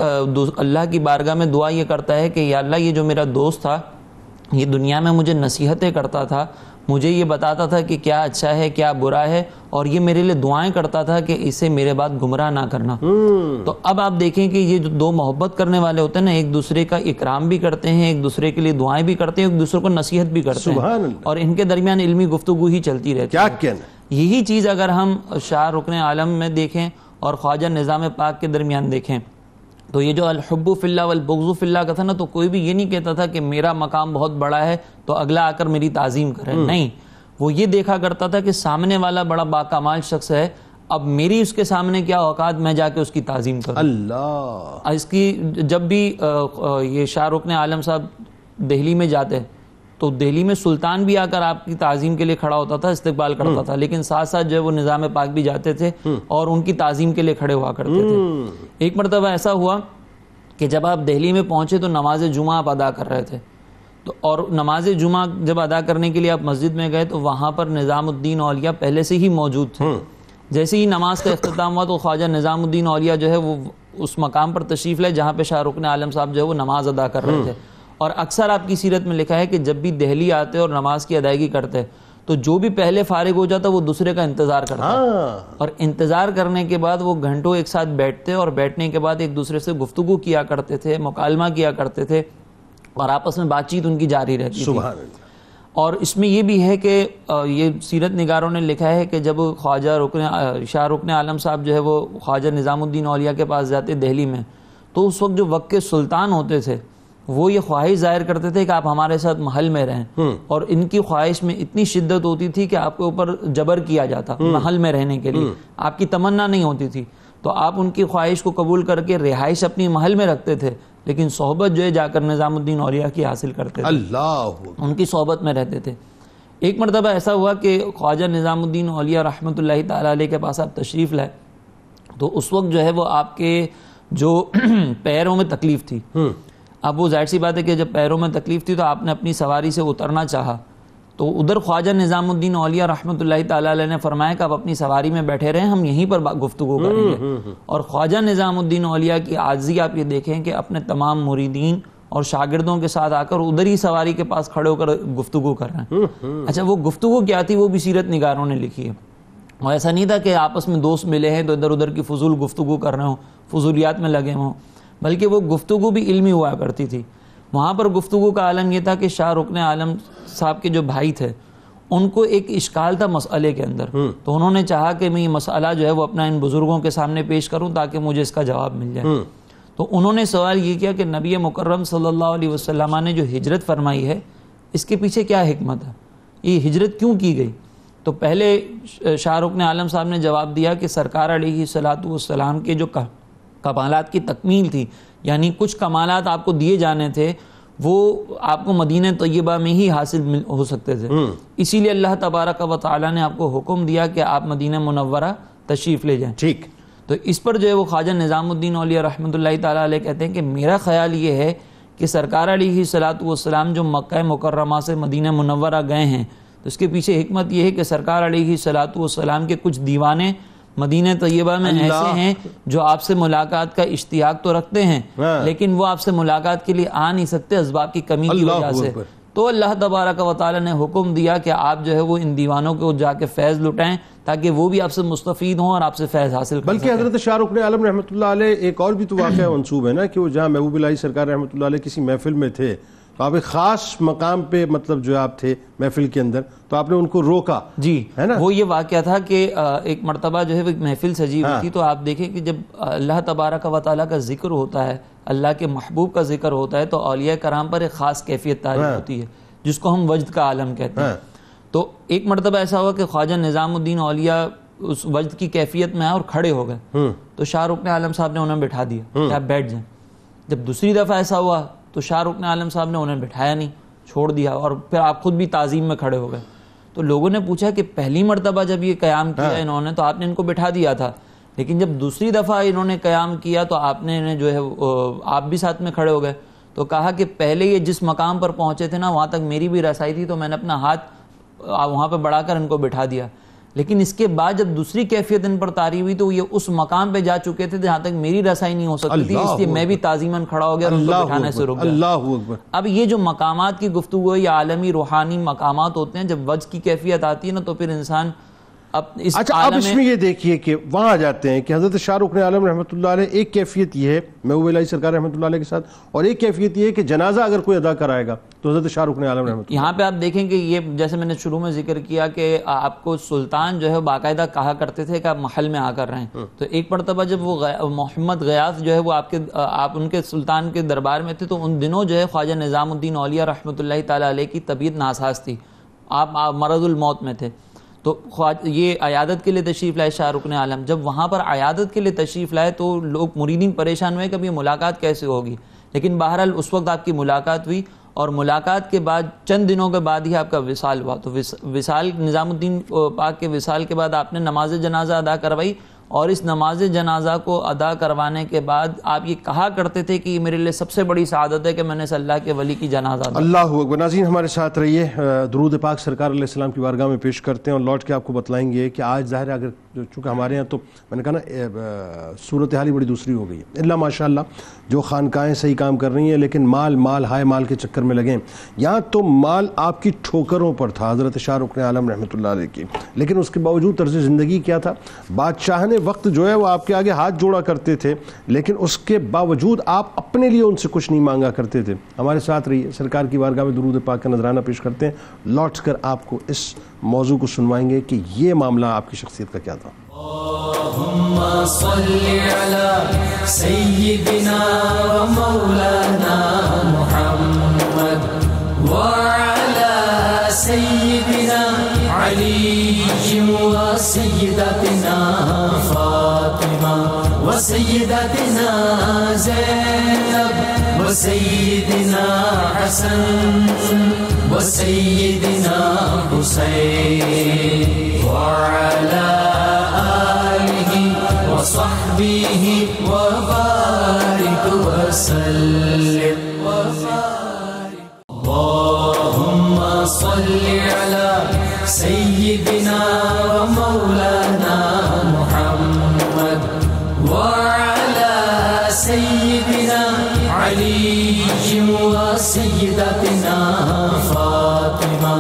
اللہ کی بارگاہ میں دعا یہ کرتا ہے کہ یا اللہ، یہ جو میرا دوست تھا یہ دنیا میں مجھے نصیحتیں کرتا تھا، مجھے یہ بتاتا تھا کہ کیا اچھا ہے کیا برا ہے، اور یہ میرے لیے دعائیں کرتا تھا کہ اسے میرے بعد گمراہ نہ کرنا۔ تو اب آپ دیکھیں کہ یہ جو دو محبت کرنے والے ہوتے ہیں نا، ایک دوسرے کا اکرام بھی کرتے ہیں، ایک دوسرے کے لیے دعائیں بھی کرتے ہیں، ایک دوسرے کو نصیحت بھی کرتے ہیں، اور ان کے درمیان علمی گفتگو ہی چلتی رہتی ہے۔ یہی چیز اگر ہم شاہ رکن عالم میں دیکھیں اور خواجہ نظام پاک کے درمیان دیکھیں، تو یہ جو الحب فی اللہ والبغض فی اللہ کا تھا نا، تو کوئی بھی یہ نہیں کہتا تھا کہ میرا مقام بہت بڑا ہے تو اگلا آ کر میری تعظیم کرے، نہیں، وہ یہ دیکھا کرتا تھا کہ سامنے والا بڑا باکمال شخص ہے، اب میری اس کے سامنے کیا اوقات، میں جا کے اس کی تعظیم کروں۔ اللہ اس کی جب بھی یہ شاہ رکن عالم صاحب دہلی میں جاتے تو دہلی میں سلطان بھی آ کر آپ کی تعظیم کے لیے کھڑا ہوتا تھا، استقبال کرتا تھا، لیکن ساتھ ساتھ جو ہے وہ نظام پاک بھی جاتے تھے اور ان کی تعظیم کے لیے کھڑے ہوا کرتے تھے۔ ایک مرتبہ ایسا ہوا کہ جب آپ دہلی میں پہنچے تو نماز جمعہ آپ ادا کر رہے تھے، تو اور نماز جمعہ جب ادا کرنے کے لیے آپ مسجد میں گئے تو وہاں پر نظام الدین اولیاء پہلے سے ہی موجود تھے۔ جیسے ہی نماز کا اختتام ہوا تو خواجہ نظام الدین اولیاء جو ہے وہ اس مقام پر تشریف لائے جہاں پہ شاہ رکن عالم صاحب جو ہے وہ نماز ادا کر رہے تھے، اور اکثر آپ کی سیرت میں لکھا ہے کہ جب بھی دہلی آتے اور نماز کی ادائیگی کرتے تو جو بھی پہلے فارغ ہو جاتا وہ دوسرے کا انتظار کرتا، اور انتظار کرنے کے بعد وہ گھنٹوں ایک ساتھ بیٹھتے اور بیٹھنے کے بعد ایک دوسرے سے گفتگو کیا کرتے تھے، مکالمہ کیا کرتے تھے، اور آپس میں بات چیت ان کی جاری رہتی تھی۔ اور اس میں یہ بھی ہے کہ یہ سیرت نگاروں نے لکھا ہے کہ جب خواجہ شاہ رکن عالم صاحب جو ہے وہ خواجہ نظام الدین اولیاء کے پاس جاتے دہلی میں، تو اس وقت جو وقت کے سلطان ہوتے تھے وہ یہ خواہش ظاہر کرتے تھے کہ آپ ہمارے ساتھ محل میں رہیں، اور ان کی خواہش میں اتنی شدت ہوتی تھی کہ آپ کے اوپر جبر کیا جاتا محل میں رہنے کے لیے، آپ کی تمنا نہیں ہوتی تھی، تو آپ ان کی خواہش کو قبول کر کے رہائش اپنی محل میں رکھتے تھے، لیکن صحبت جو ہے جا کر نظام الدین اولیاء کی حاصل کرتے تھے، ان کی صحبت میں رہتے تھے۔ ایک مرتبہ ایسا ہوا کہ خواجہ نظام الدین اولیاء رحمۃ اللہ تعالیٰ علیہ کے پاس آپ تشریف لائے، تو اس وقت جو ہے وہ آپ کے جو پیروں میں تکلیف تھی، اب وہ ظاہر سی بات ہے کہ جب پیروں میں تکلیف تھی تو آپ نے اپنی سواری سے اترنا چاہا، تو ادھر خواجہ نظام الدین اولیاء رحمۃ اللہ تعالیٰ علیہ نے فرمایا کہ آپ اپنی سواری میں بیٹھے رہیں، ہم یہیں پر گفتگو کریں گے۔ اور خواجہ نظام الدین اولیاء کی عاجزی آپ یہ دیکھیں کہ اپنے تمام مریدین اور شاگردوں کے ساتھ آ کر ادھر ہی سواری کے پاس کھڑے ہو کر گفتگو کر رہے ہیں۔ اچھا، وہ گفتگو کیا تھی وہ بھی سیرت نگاروں نے لکھی ہے، اور ایسا نہیں تھا کہ آپس میں دوست ملے ہیں تو ادھر ادھر کی فضول گفتگو کر رہے ہوں، فضولیات میں لگے ہوں، بلکہ وہ گفتگو بھی علمی ہوا کرتی تھی۔ وہاں پر گفتگو کا عالم یہ تھا کہ شاہ رکن عالم صاحب کے جو بھائی تھے ان کو ایک اشکال تھا مسئلے کے اندر، تو انہوں نے چاہا کہ میں یہ مسئلہ جو ہے وہ اپنا ان بزرگوں کے سامنے پیش کروں تاکہ مجھے اس کا جواب مل جائے۔ تو انہوں نے سوال یہ کیا کہ نبی مکرم صلی اللہ علیہ وسلم نے جو ہجرت فرمائی ہے اس کے پیچھے کیا حکمت ہے، یہ ہجرت کیوں کی گئی؟ تو پہلے شاہ رکن عالم صاحب نے جواب دیا کہ سرکار علیہ الصلوۃ والسلام کے جو کمالات کی تکمیل تھی، یعنی کچھ کمالات آپ کو دیے جانے تھے وہ آپ کو مدینہ طیبہ میں ہی حاصل ہو سکتے تھے، اسی لیے اللہ تبارک و تعالیٰ نے آپ کو حکم دیا کہ آپ مدینہ منورہ تشریف لے جائیں۔ ٹھیک، تو اس پر جو ہے وہ خواجہ نظام الدین اولیاء رحمۃ اللہ تعالیٰ علیہ کہتے ہیں کہ میرا خیال یہ ہے کہ سرکار علیہ الصلوۃ والسلام جو مکہ مکرمہ سے مدینہ منورہ گئے ہیں تو اس کے پیچھے حکمت یہ ہے کہ سرکار علیہ الصلوۃ والسلام کے کچھ دیوانے مدینہ طیبہ میں ایسے ہیں جو آپ سے ملاقات کا اشتیاق تو رکھتے ہیں لیکن وہ آپ سے ملاقات کے لیے آ نہیں سکتے اسباب کی کمی کی وجہ سے، تو اللہ تبارک و تعالی نے حکم دیا کہ آپ جو ہے وہ ان دیوانوں کو جا کے فیض لٹائیں تاکہ وہ بھی آپ سے مستفید ہوں اور آپ سے فیض حاصل کریں۔ بلکہ حضرت شاہ رکن عالم رحمۃ اللہ علیہ ایک اور بھی تو واقعہ منسوب ہے نا کہ وہ جہاں محبوب الہی سرکار رحمۃ اللہ علیہ کسی محفل میں تھے تو آپ ایک خاص مقام پہ مطلب جو آپ تھے محفل کے اندر تو آپ نے ان کو روکا، جی ہے نا؟ وہ یہ واقعہ تھا کہ ایک مرتبہ جو ہے وہ ایک محفل سجی ہوئی تھی، تو آپ دیکھیں کہ جب اللہ تبارک و تعالیٰ کا ذکر ہوتا ہے، اللہ کے محبوب کا ذکر ہوتا ہے تو اولیاء کرام پر ایک خاص کیفیت تعریف ہوتی ہے جس کو ہم وجد کا عالم کہتے ہیں۔ تو ایک مرتبہ ایسا ہوا کہ خواجہ نظام الدین اولیاء اس وجد کی کیفیت میں آئے اور کھڑے ہو گئے، تو شاہ رکن عالم صاحب نے انہیں بٹھا دیا کہ آپ بیٹھ جائیں۔ جب دوسری دفعہ ایسا ہوا تو شاہ رکن عالم صاحب نے انہیں بٹھایا نہیں، چھوڑ دیا، اور پھر آپ خود بھی تعظیم میں کھڑے ہو گئے۔ تو لوگوں نے پوچھا کہ پہلی مرتبہ جب یہ قیام کیا انہوں نے تو آپ نے ان کو بٹھا دیا تھا، لیکن جب دوسری دفعہ انہوں نے قیام کیا تو آپ نے انہیں جو ہے آپ بھی ساتھ میں کھڑے ہو گئے۔ تو کہا کہ پہلے یہ جس مقام پر پہنچے تھے نا وہاں تک میری بھی رسائی تھی تو میں نے اپنا ہاتھ وہاں پہ بڑھا کر ان کو بٹھا دیا، لیکن اس کے بعد جب دوسری کیفیت ان پر طاری ہوئی تو یہ اس مقام پہ جا چکے تھے جہاں تک میری رسائی نہیں ہو سکتی تھی، اس لیے میں بھی تعظیماً کھڑا ہو گیا اور ان کو بٹھانے سے رک گیا۔ اللہ اکبر۔ اب یہ جو مقامات کی گفتگو یا عالمی روحانی مقامات ہوتے ہیں، جب وجد کی کیفیت آتی ہے نا تو پھر انسان اچھا اب اس میں یہ دیکھیے کہ وہاں جاتے ہیں کہ حضرت شاہ رکن عالم رحمۃ اللہ علیہ ایک کیفیت یہ ہے محبوب الہی سرکار رحمۃ اللہ علیہ کے ساتھ، اور ایک کیفیت یہ ہے کہ جنازہ اگر کوئی ادا کرائے گا تو حضرت شاہ رکن عالم رحمۃ اللہ۔ یہاں پہ آپ دیکھیں کہ یہ جیسے میں نے شروع میں ذکر کیا کہ آپ کو سلطان جو ہے باقاعدہ کہا کرتے تھے کہ آپ محل میں آ کر رہیں، تو ایک مرتبہ جب وہ محمد غیاث جو ہے وہ آپ ان کے سلطان کے دربار میں تھے تو ان دنوں جو ہے خواجہ نظام الدین اولیاء رحمۃ اللہ تعالیٰ علیہ کی طبیعت ناساز تھی، آپ مرض الموت میں تھے، تو یہ عیادت کے لیے تشریف لائے شاہ رکن عالم۔ جب وہاں پر عیادت کے لیے تشریف لائے تو لوگ مریدین پریشان ہوئے کہ اب یہ ملاقات کیسے ہوگی، لیکن بہرحال اس وقت آپ کی ملاقات ہوئی، اور ملاقات کے بعد چند دنوں کے بعد ہی آپ کا وصال ہوا۔ تو وصال نظام الدین پاک کے وصال کے بعد آپ نے نماز جنازہ ادا کروائی، اور اس نماز جنازہ کو ادا کروانے کے بعد آپ یہ کہا کرتے تھے کہ یہ میرے لیے سب سے بڑی سعادت ہے کہ میں نے اللہ کے ولی کی جنازہ ادا۔ اللہ اکبر۔ ناظرین ہمارے ساتھ رہیے، درود پاک سرکار علیہ السلام کی بارگاہ میں پیش کرتے ہیں اور لوٹ کے آپ کو بتلائیں گے کہ آج ظاہر اگر جو چونکہ ہمارے یہاں تو میں نے کہا نا صورتحال ہی بڑی دوسری ہو گئی ہے. اللہ ماشاء اللہ جو خانقاہیں صحیح کام کر رہی ہیں لیکن مال ہائے مال کے چکر میں لگیں. یہاں تو مال آپ کی ٹھوکروں پر تھا حضرت شاہ رکن عالم رحمۃ اللہ علیہ کی, لیکن اس کے باوجود طرز زندگی کیا تھا؟ بادشاہان وقت جو ہے وہ آپ کے آگے ہاتھ جوڑا کرتے تھے, لیکن اس کے باوجود آپ اپنے لیے ان سے کچھ نہیں مانگا کرتے تھے. ہمارے ساتھ رہیے, سرکار کی بارگاہ میں درود پاک کا نذرانہ پیش کرتے ہیں, لوٹ کر آپ کو اس موضوع کو سنوائیں گے کہ یہ معاملہ آپ کی شخصیت کا کیا تھا. اللہم صلی علی سیدنا و مولانا محمد وعلی سیدنا علی و سیدتنا فاطمہ و سیدتنا زینب و سیدنا حسن و سیدنا حسین وعلی وصحبه وبارك وسلم اللهم صل على سيدنا ومولانا محمد وعلى سيدنا علي وسيدتنا فاطمة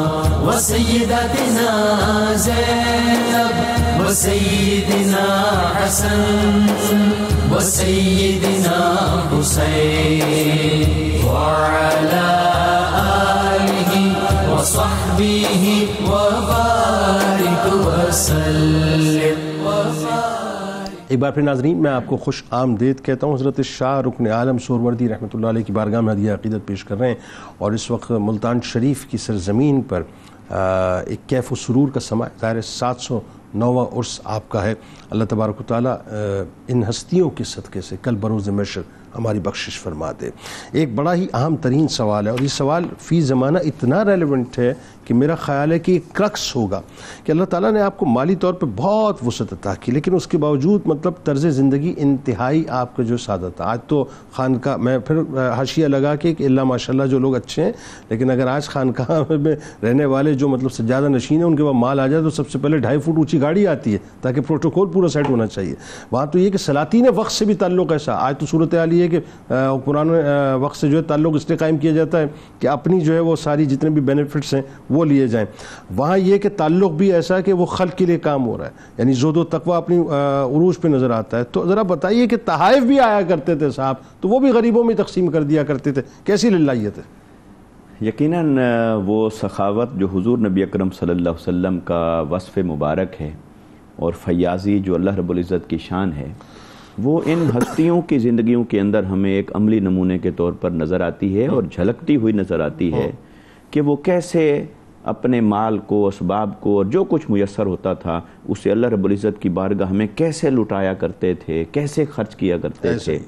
وسيدتنا زينب وسيدنا حسن وسيدنا حسين وعلى آله وصحبه وبارك وسلم. ایک بار پھر ناظرین میں آپ کو خوش آمدید کہتا ہوں. حضرت شاہ رکن عالم سہروردی رحمۃ اللہ علیہ کی بارگاہ میں ہدیہ عقیدت پیش کر رہے ہیں, اور اس وقت ملتان شریف کی سرزمین پر ایک کیف و سرور کا سماع, ظاہر 709واں عرس آپ کا ہے. اللہ تبارک و تعالیٰ ان ہستیوں کے صدقے سے کل بروز محشر ہماری بخشش فرما دے. ایک بڑا ہی اہم ترین سوال ہے, اور یہ سوال فی زمانہ اتنا ریلیونٹ ہے کہ میرا خیال ہے کہ ایک کرکس ہوگا کہ اللہ تعالیٰ نے آپ کو مالی طور پہ بہت وسعت عطا کی, لیکن اس کے باوجود مطلب طرز زندگی انتہائی آپ کا جو سادہ تھا. آج تو خانقاہ میں پھر حاشیہ لگا کے کہ اللہ ماشاء اللہ جو لوگ اچھے ہیں, لیکن اگر آج خانقاہ میں رہنے والے جو مطلب سجادہ نشین ہیں ان کے پاس مال آ جائے تو سب سے پہلے 2.5 فٹ اونچی گاڑی آتی ہے تاکہ پروٹوکول پورا سیٹ ہونا چاہیے. وہاں تو یہ کہ سلاطین وقت سے بھی تعلق ایسا, آج تو صورتحال یہ ہے کہ قرآن وقت سے جو ہے تعلق اس لیے قائم کیا جاتا ہے کہ اپنی جو ہے وہ ساری جتنے بھی بینیفٹس ہیں وہ لیے جائیں. وہاں یہ کہ تعلق بھی ایسا ہے کہ وہ خلق کے لیے کام ہو رہا ہے, یعنی زہد و تقویٰ اپنی عروج پہ نظر آتا ہے. تو ذرا بتائیے کہ تحائف بھی آیا کرتے تھے صاحب, تو وہ بھی غریبوں میں تقسیم کر دیا کرتے تھے, کیسی للہیت ہے؟ یقیناً وہ سخاوت جو حضور نبی اکرم صلی اللہ علیہ وسلم کا وصف مبارک ہے, اور فیاضی جو اللہ رب العزت کی شان ہے, وہ ان ہستیوں کی زندگیوں کے اندر ہمیں ایک عملی نمونے کے طور پر نظر آتی ہے, اور جھلکتی ہوئی نظر آتی ہے کہ وہ کیسے اپنے مال کو, اسباب کو, اور جو کچھ میسر ہوتا تھا اسے اللہ رب العزت کی بارگاہ میں کیسے لٹایا کرتے تھے, کیسے خرچ کیا کرتے تھے.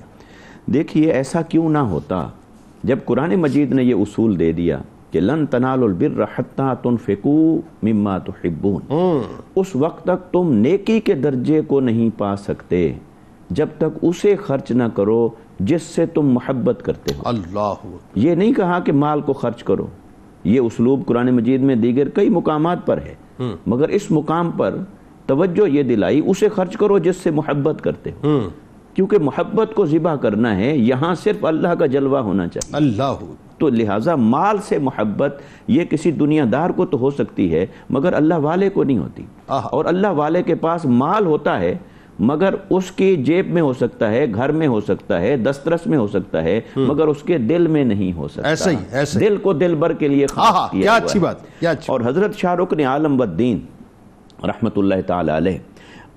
دیکھیے ایسا کیوں نہ ہوتا جب قرآن مجید نے یہ اصول دے دیا کہ لن تنالوا البر حتی تنفقوا مما تحبون, اس وقت تک تم نیکی کے درجے کو نہیں پا سکتے جب تک اسے خرچ نہ کرو جس سے تم محبت کرتے ہو. اللہ, یہ نہیں کہا کہ مال کو خرچ کرو, یہ اسلوب قرآن مجید میں دیگر کئی مقامات پر ہے, مگر اس مقام پر توجہ یہ دلائی اسے خرچ کرو جس سے محبت کرتے ہو, کیونکہ محبت کو ذبح کرنا ہے, یہاں صرف اللہ کا جلوہ ہونا چاہیے. اللہ, تو لہٰذا مال سے محبت یہ کسی دنیا دار کو تو ہو سکتی ہے مگر اللہ والے کو نہیں ہوتی. اور اللہ والے کے پاس مال ہوتا ہے مگر اس کی جیب میں ہو سکتا ہے, گھر میں ہو سکتا ہے, دسترس میں ہو سکتا ہے, مگر اس کے دل میں نہیں ہو سکتا. ایسا ہی دل کو دل بھر کے لیے خاص کیا کیا اچھی بات. اور حضرت شاہ رکن عالم والدین رحمۃ اللہ تعالی علیہ,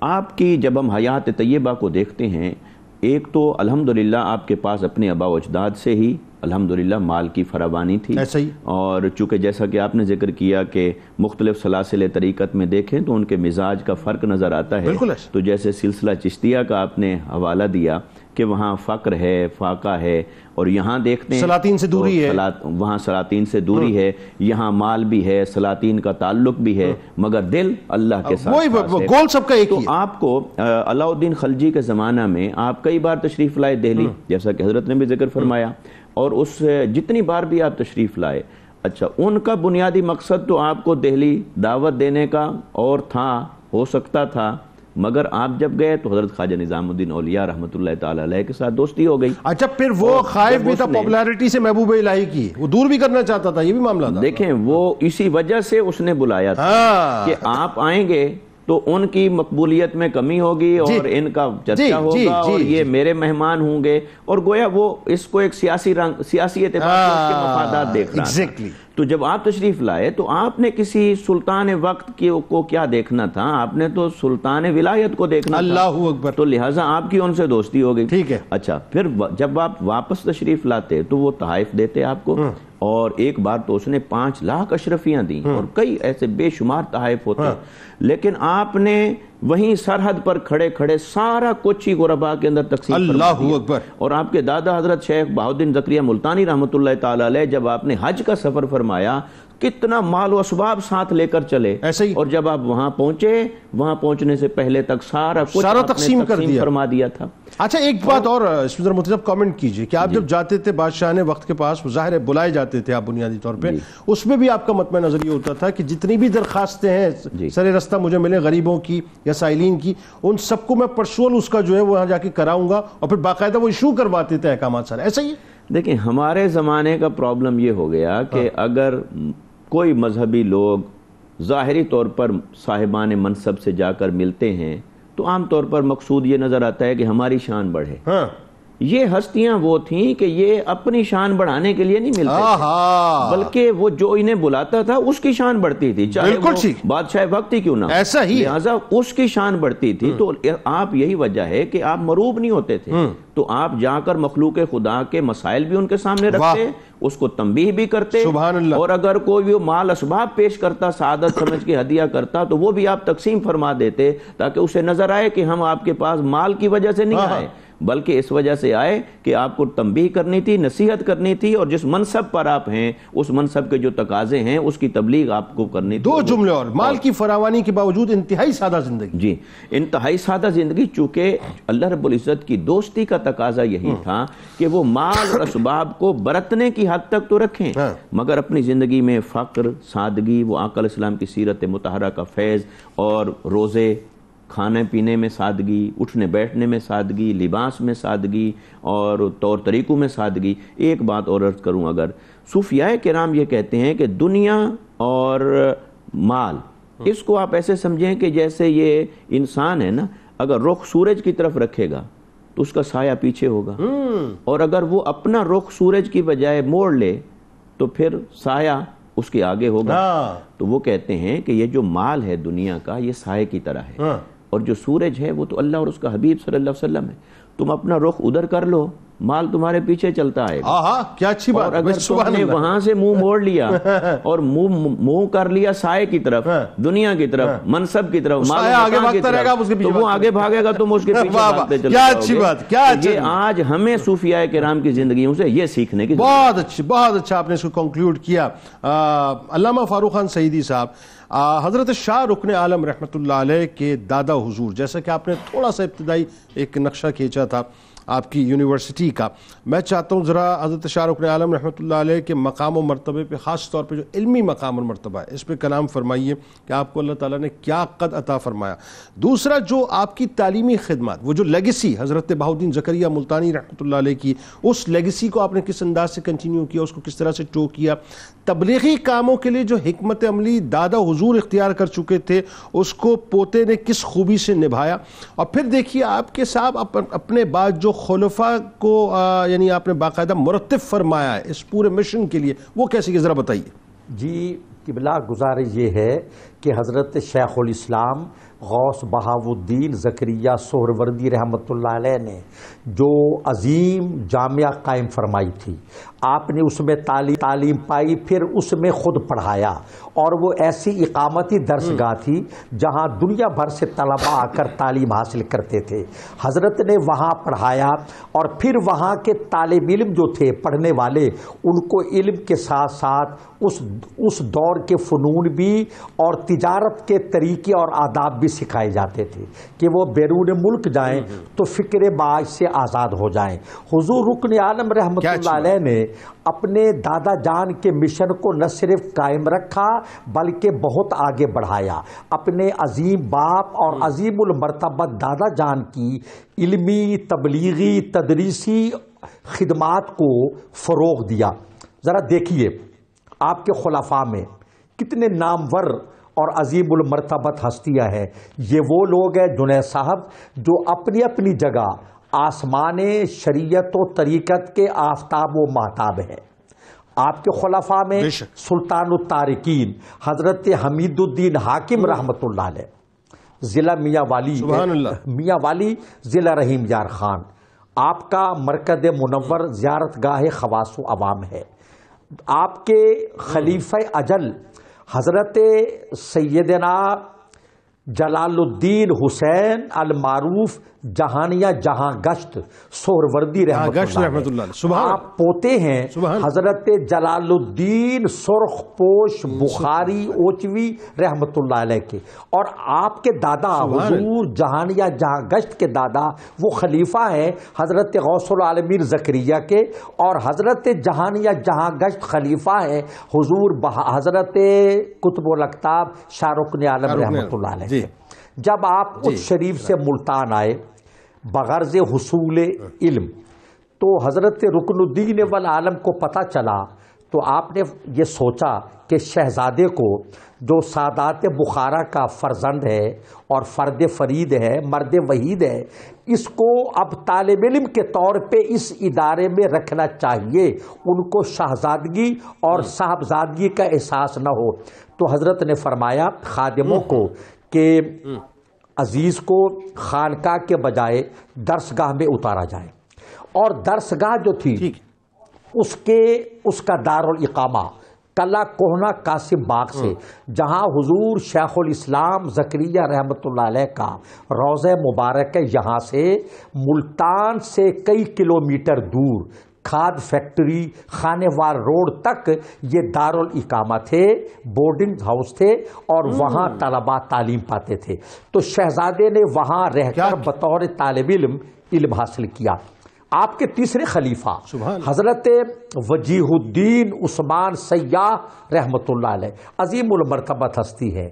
آپ کی جب ہم حیات طیبہ کو دیکھتے ہیں, ایک تو الحمدللہ آپ کے پاس اپنے آباء و اجداد سے ہی الحمدللہ مال کی فراوانی تھی, اور چونکہ جیسا کہ آپ نے ذکر کیا کہ مختلف سلاسل طریقت میں دیکھیں تو ان کے مزاج کا فرق نظر آتا ہے. تو جیسے سلسلہ چشتیہ کا آپ نے حوالہ دیا کہ وہاں فقر ہے, فاقہ ہے, اور یہاں دیکھتے ہیں سلاطین سے دوری ہے, وہاں سلاطین سے دوری ہے, یہاں مال بھی ہے, سلاطین کا تعلق بھی ہے, مگر دل اللہ کے ساتھ ہے. گول سب کا ایک ہی ہے. تو آپ کو علاء الدین خلجی کے زمانہ میں آپ کئی بار تشریف لائے دہلی, جیسا کہ حضرت نے بھی ذکر فرمایا, اور اس جتنی بار بھی آپ تشریف لائے, اچھا ان کا بنیادی مقصد تو آپ کو دہلی دعوت دینے کا اور تھا, ہو سکتا تھا, مگر آپ جب گئے تو حضرت خواجہ نظام الدین اولیاء رحمۃ اللہ تعالی علیہ کے ساتھ دوستی ہو گئی. اچھا پھر وہ خائف بھی تھا پاپولیرٹی سے محبوب الہی کی، وہ دور بھی کرنا چاہتا تھا، یہ بھی معاملہ تھا. دیکھیں وہ اسی وجہ سے اس نے بلایا تھا کہ آپ آئیں گے تو ان کی مقبولیت میں کمی ہوگی اور ان کا چرچا ہوگا اور یہ میرے مہمان ہوں گے، اور گویا وہ اس کو ایک سیاسی اعتبار سے اس کے مفادات دیکھ رہا تھا. تو جب آپ تشریف لائے تو آپ نے کسی سلطان وقت کو کیا دیکھنا تھا؟ آپ نے تو سلطان ولایت کو دیکھنا تھا. اللہ اکبر. تو لہٰذا آپ کی ان سے دوستی ہو گئی. ٹھیک ہے. اچھا پھر جب آپ واپس تشریف لاتے تو وہ تحائف دیتے آپ کو، اور ایک بار تو اس نے 5 لاکھ اشرفیاں دیں اور کئی ایسے بے شمار تحائف ہوتے ہیں، لیکن آپ نے وہیں سرحد پر کھڑے کھڑے سارا کچھ ہی غربا کے اندر تقسیم فرما دیا. اللہ اکبر. اور آپ کے دادا حضرت شیخ بہاؤالدین زکریا ملتانی رحمۃ اللہ تعالی علیہ جب آپ نے حج کا سفر فرمایا کتنا مال و اسباب ساتھ لے کر چلے، ایسے ہی. اور جب آپ وہاں پہنچے، وہاں پہنچنے سے پہلے تک سارا کچھ تقسیم فرما دیا تھا. اچھا ایک بات اور اس میں ذرا مفتی صاحب کامنٹ کیجئے کہ آپ جب جاتے تھے بادشاہ نے وقت کے پاس، ظاہر ہے بلائے جاتے تھے آپ بنیادی طور پہ، اس میں بھی آپ کا مطمئن نظر یہ ہوتا تھا کہ جتنی بھی درخواستیں ہیں سر رستہ مجھے ملے غریبوں کی یا سائلین کی، ان سب کو میں پرسنل اس کا جو ہے وہاں جا کے کراؤں گا، اور پھر باقاعدہ وہ ایشو کرواتے تھے احکامات سارے. ایسا ہی دیکھیں ہمارے زمانے کا پرابلم یہ ہو گیا کہ اگر کوئی مذہبی لوگ ظاہری طور پر صاحبان منصب سے جا کر ملتے ہیں تو عام طور پر مقصود یہ نظر آتا ہے کہ ہماری شان بڑھے. یہ ہستیاں وہ تھیں کہ یہ اپنی شان بڑھانے کے لیے نہیں ملتے تھے، بلکہ وہ جو انہیں بلاتا تھا اس کی شان بڑھتی تھی، چاہے وہ بادشاہ وقت ہی کیوں نہ، ایسا ہی لہٰذا اس کی شان بڑھتی تھی. تو آپ یہی وجہ ہے کہ آپ مروب نہیں ہوتے تھے، تو آپ جا کر مخلوق خدا کے مسائل بھی ان کے سامنے رکھتے، اس کو تنبیہ بھی کرتے، اور اگر کوئی بھی مال اسباب پیش کرتا سعادت سمجھ کے ہدیہ کرتا تو وہ بھی آپ تقسیم فرما دیتے، تاکہ اسے نظر آئے کہ ہم آپ کے پاس مال کی وجہ سے نہیں آئے بلکہ اس وجہ سے آئے کہ آپ کو تنبیہ کرنی تھی، نصیحت کرنی تھی، اور جس منصب پر آپ ہیں اس منصب کے جو تقاضے ہیں اس کی تبلیغ آپ کو کرنی تھی. 2 جملے اور مال کی فراوانی کے باوجود انتہائی سادہ زندگی. جی انتہائی سادہ زندگی، چونکہ اللہ رب العزت کی دوستی کا تقاضا یہی تھا کہ وہ مال اور اسباب کو برتنے کی حد تک تو رکھیں مگر اپنی زندگی میں فقر، سادگی، وہ آقا علیہ السلام کی سیرت مطہرہ کا فیض، اور روزے، کھانے پینے میں سادگی، اٹھنے بیٹھنے میں سادگی، لباس میں سادگی، اور طور طریقوں میں سادگی. ایک بات اور عرض کروں، اگر صوفیاء کرام یہ کہتے ہیں کہ دنیا اور مال، اس کو آپ ایسے سمجھیں کہ جیسے یہ انسان ہے نا، اگر رخ سورج کی طرف رکھے گا تو اس کا سایہ پیچھے ہوگا، اور اگر وہ اپنا رخ سورج کی بجائے موڑ لے تو پھر سایہ اس کے آگے ہوگا. تو وہ کہتے ہیں کہ یہ جو مال ہے دنیا کا یہ سائے کی طرح ہے، اور جو سورج ہے وہ تو اللہ اور اس کا حبیب صلی اللہ علیہ وسلم ہے. تم اپنا رخ ادھر کر لو، مال تمہارے پیچھے چلتا آئے گا. کیا اچھی بات. اور اگر تم نے وہاں سے منہ موڑ لیا اور منہ کر لیا سائے کی طرف، دنیا کی طرف، منصب کی طرف، مال کی طرف، تو وہ آگے بھاگے گا، تم اس کے پیچھے بھاگتے چلے جاؤ گے. یہ آج ہمیں صوفیاء کرام کی زندگیوں سے یہ سیکھنے کی بہت اچھا آپ نے اس کو کنکلوڈ کیا. علامہ فاروق خان سعیدی صاحب، حضرت شاہ رکن عالم رحمۃ اللہ علیہ کے دادا حضور، جیسا کہ آپ نے تھوڑا سا ابتدائی ایک نقشہ کھینچا تھا آپ کی یونیورسٹی کا، میں چاہتا ہوں ذرا حضرت شاہ رکن عالم رحمۃ اللہ علیہ کے مقام و مرتبے پہ، خاص طور پہ جو علمی مقام اور مرتبہ ہے، اس پہ کلام فرمائیے کہ آپ کو اللہ تعالیٰ نے کیا قد عطا فرمایا. دوسرا جو آپ کی تعلیمی خدمات، وہ جو لیگیسی حضرت بہاؤالدین زکریا ملتانی رحمۃ اللہ علیہ کی، اس لیگیسی کو آپ نے کس انداز سے کنٹینیو کیا، اس کو کس طرح سے ٹو کیا. تبلیغی کاموں کے لیے جو حکمت عملی دادا حضور اختیار کر چکے تھے اس کو پوتے نے کس خوبی سے نبھایا. اور پھر دیکھیے آپ کے صاحب اپنے بعد جو خلفاء کو یعنی آپ نے باقاعدہ مرتب فرمایا ہے اس پورے مشن کے لیے، وہ کیسے کہ ذرا بتائیے. جی قبلہ گزارش یہ ہے کہ حضرت شیخ الاسلام غوث بہاؤالدین زکریا سہروردی رحمۃ اللہ علیہ نے جو عظیم جامعہ قائم فرمائی تھی، آپ نے اس میں تعلیم پائی، پھر اس میں خود پڑھایا، اور وہ ایسی اقامتی درسگاہ تھی جہاں دنیا بھر سے طلباء آ کر تعلیم حاصل کرتے تھے. حضرت نے وہاں پڑھایا، اور پھر وہاں کے طالب علم جو تھے پڑھنے والے، ان کو علم کے ساتھ ساتھ اس دور کے فنون بھی اور تجارت کے طریقے اور آداب بھی سکھائے جاتے تھے کہ وہ بیرون ملک جائیں تو فکر باعث سے آزاد ہو جائیں۔ حضور رکن عالم رحمۃ اللہ علیہ نے اپنے دادا جان کے مشن کو نہ صرف قائم رکھا بلکہ بہت آگے بڑھایا۔ اپنے عظیم باپ اور عظیم المرتبت دادا جان کی علمی، تبلیغی، تدریسی خدمات کو فروغ دیا۔ ذرا دیکھیے آپ کے خلفاء میں کتنے نامور اور عظیم المرتبت ہستیاں ہیں۔ یہ وہ لوگ ہیں جنید صاحب جو اپنی اپنی جگہ آسمان شریعت و طریقت کے آفتاب و ماہتاب ہیں۔ آپ کے خلفاء میں سلطان الطارقین حضرت حمید الدین حاکم رحمۃ اللہ علیہ، ضلع میاں والی ضلع رحیم یار خان، آپ کا مرکز منور زیارت گاہ خواص و عوام ہے۔ آپ کے خلیفہ اجل حضرت سیدنا جلال الدین حسین المعروف جہانیہ جہاں گشت سہروردی رحمت اللہ علیہ، آپ پوتے ہیں حضرت جلال الدین سرخ پوش بخاری اوچوی رحمت اللہ علیہ کے، اور آپ کے دادا حضور جہانیہ جہاں گشت کے دادا وہ خلیفہ ہیں حضرت غوث العالمین زکریا کے، اور حضرت جہانیہ جہاں گشت خلیفہ ہیں حضور حضرت قطب الاقطاب شاہ رکن عالم رحمت اللہ علیہ۔ جب آپ اس شریف سے ملتان آئے بغرض حصول علم تو حضرت رکن الدین والعالم کو پتہ چلا، تو آپ نے یہ سوچا کہ شہزادے کو جو سادات بخارا کا فرزند ہے اور فرد فرید ہے، مرد وحید ہے، اس کو اب طالب علم کے طور پہ اس ادارے میں رکھنا چاہیے، ان کو شہزادگی اور صاحبزادگی کا احساس نہ ہو۔ تو حضرت نے فرمایا خادموں کو کہ عزیز کو خانقاہ کے بجائے درسگاہ میں اتارا جائے، اور درسگاہ جو تھی اس کا دارالاقامہ قلعہ کوہنا قاسم باغ سے، جہاں حضور شیخ الاسلام زکریا رحمۃ اللہ علیہ کا روضہ مبارک ہے، یہاں سے ملتان سے کئی کلومیٹر دور کھاد فیکٹری خانے وار روڈ تک یہ دارالاقامہ تھے، بورڈنگ ہاؤس تھے، اور وہاں طلباء تعلیم پاتے تھے۔ تو شہزادے نے وہاں رہ کر بطور طالب علم حاصل کیا۔ آپ کے تیسرے خلیفہ حضرت وجیہ الدین عثمان سیاح رحمۃ اللہ علیہ عظیم المرتبت ہستی ہے۔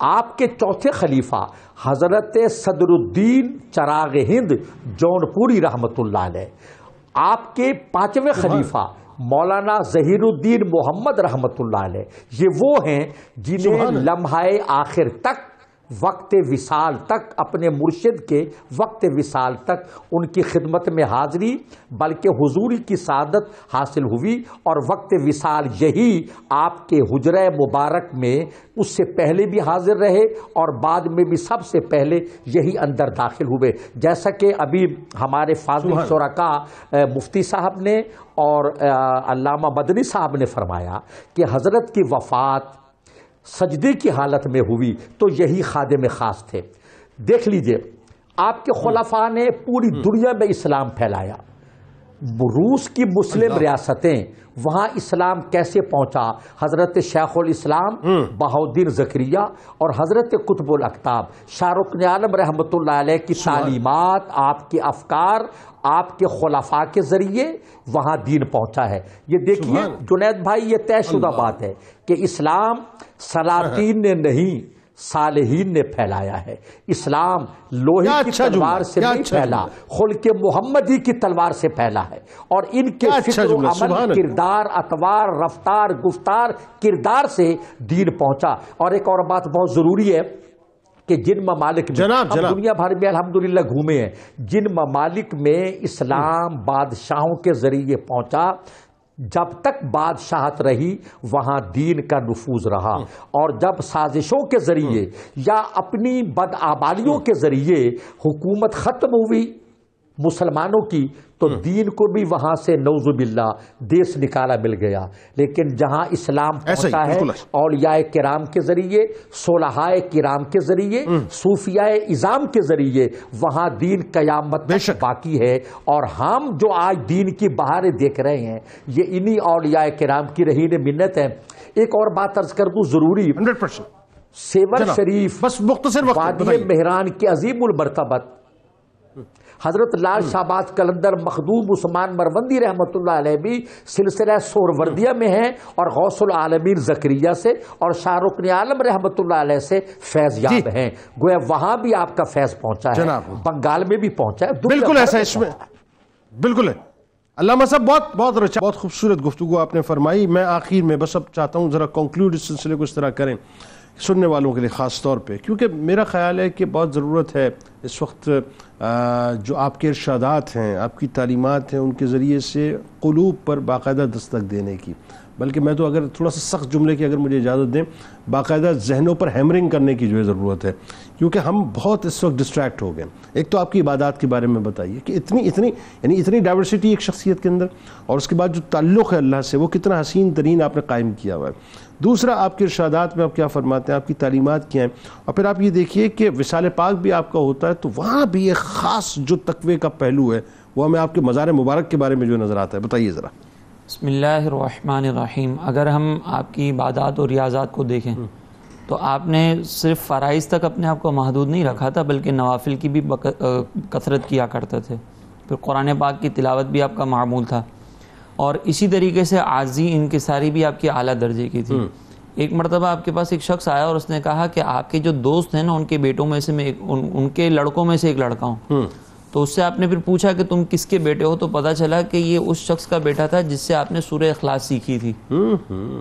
آپ کے چوتھے خلیفہ حضرت صدر الدین چراغ ہند جون پوری رحمۃ اللہ علیہ۔ آپ کے پانچویں خلیفہ مولانا ظہیر الدین محمد رحمۃ اللہ علیہ، یہ وہ ہیں جنہیں لمحہ آخر تک وقت وصال تک اپنے مرشد کے وقت وصال تک ان کی خدمت میں حاضری بلکہ حضوری کی سعادت حاصل ہوئی، اور وقت وصال یہی آپ کے حجرہ مبارک میں اس سے پہلے بھی حاضر رہے اور بعد میں بھی سب سے پہلے یہی اندر داخل ہوئے، جیسا کہ ابھی ہمارے فاضل شرکاء مفتی صاحب نے اور علامہ مدنی صاحب نے فرمایا کہ حضرت کی وفات سجدے کی حالت میں ہوئی تو یہی خادم خاص تھے۔ دیکھ لیجئے آپ کے خلفاء نے پوری دنیا میں اسلام پھیلایا۔ روس کی مسلم ریاستیں وہاں اسلام کیسے پہنچا، حضرت شیخ الاسلام بہاؤالدین زکریا اور حضرت قطب الاقطاب شاہ رکن عالم رحمۃ اللہ علیہ کی تعلیمات، آپ کے افکار، آپ کے خلفاء کے ذریعے وہاں دین پہنچا ہے۔ یہ دیکھیے جنید بھائی، یہ طے شدہ بات ہے کہ اسلام سلاطین نے نہیں صالحین نے پھیلایا ہے۔ اسلام لوہے کی تلوار سے نہیں پھیلا، خلق محمدی کی تلوار سے پھیلا ہے، اور ان کے فکر و عمل، کردار، اطوار، رفتار، گفتار، کردار سے دین پہنچا۔ اور ایک اور بات بہت ضروری ہے کہ جن ممالک میں ہم دنیا بھر میں الحمدللہ گھومے ہیں، جن ممالک میں اسلام بادشاہوں کے ذریعے پہنچا، جب تک بادشاہت رہی وہاں دین کا نفوذ رہا، اور جب سازشوں کے ذریعے یا اپنی بدعمالیوں کے ذریعے حکومت ختم ہوئی مسلمانوں کی تو دین کو بھی وہاں سے نعوذ باللہ دیس نکالا مل گیا۔ لیکن جہاں اسلام پہنچا ہے اولیاء کرام کے ذریعے، صلحاء کرام کے ذریعے، صوفیاء اعظام کے ذریعے، وہاں دین قیامت تک باقی ہے۔ اور ہم جو آج دین کی بہاریں دیکھ رہے ہیں یہ انہی اولیاء کرام کی رہین منت ہے۔ ایک اور بات عرض کر دوں ضروری، سیور شریف بس مختصر وقت وادی مہران کی عظیم المرتبت حضرت لال شہباز قلندر مخدوم عثمان مروندی رحمۃ اللہ علیہ بھی سلسلہ سہروردیہ میں ہیں اور غوث العالمین زکریہ سے اور شاہ رکن عالم رحمۃ اللہ علیہ سے فیض یاب ہیں. گویا وہاں بھی آپ کا فیض پہنچا ہے, بنگال میں بھی پہنچا ہے. بالکل ایسا اس میں بالکل ہے. علامہ صاحب بہت اچھا, بہت خوبصورت گفتگو آپ نے فرمائی. میں آخر میں بس اب چاہتا ہوں ذرا کنکلوڈ اس سلسلے کو اس طرح کریں سننے والوں کے لیے خاص طور پہ, کیونکہ میرا خیال ہے کہ بہت ضرورت ہے اس وقت جو آپ کے ارشادات ہیں, آپ کی تعلیمات ہیں, ان کے ذریعے سے قلوب پر باقاعدہ دستک دینے کی, بلکہ میں تو اگر تھوڑا سا سخت جملے کی اگر مجھے اجازت دیں, باقاعدہ ذہنوں پر ہیمرنگ کرنے کی جو ہے ضرورت ہے, کیونکہ ہم بہت اس وقت ڈسٹریکٹ ہو گئے. ایک تو آپ کی عبادات کے بارے میں بتائیے کہ اتنی ڈائیورسٹی ایک شخصیت کے اندر, اور اس کے بعد جو تعلق ہے اللہ سے وہ کتنا حسین ترین آپ نے قائم کیا ہوا ہے. دوسرا آپ کے ارشادات میں آپ کیا فرماتے ہیں, آپ کی تعلیمات کیا ہیں, اور پھر آپ یہ دیکھیے کہ وصال پاک بھی آپ کا ہوتا ہے تو وہاں بھی ایک خاص جو تقوی کا پہلو ہے وہ ہمیں آپ کے مزار مبارک کے بارے میں جو نظر آتا ہے, بتائیے ذرا. بسم اللہ الرحمن الرحیم. اگر ہم آپ کی عبادات اور ریاضات کو دیکھیں تو آپ نے صرف فرائض تک اپنے آپ کو محدود نہیں رکھا تھا, بلکہ نوافل کی بھی کثرت کیا کرتے تھے. پھر قرآن پاک کی تلاوت بھی آپ کا معمول تھا, اور اسی طریقے سے عاجزی انکساری بھی آپ کی اعلیٰ درجے کی تھی. ایک مرتبہ آپ کے پاس ایک شخص آیا اور اس نے کہا کہ آپ کے جو دوست ہیں نا, ان کے بیٹوں میں سے میں ان کے لڑکوں میں سے ایک لڑکا ہوں. تو اس سے آپ نے پھر پوچھا کہ تم کس کے بیٹے ہو, تو پتا چلا کہ یہ اس شخص کا بیٹا تھا جس سے آپ نے سورہ اخلاص سیکھی تھی.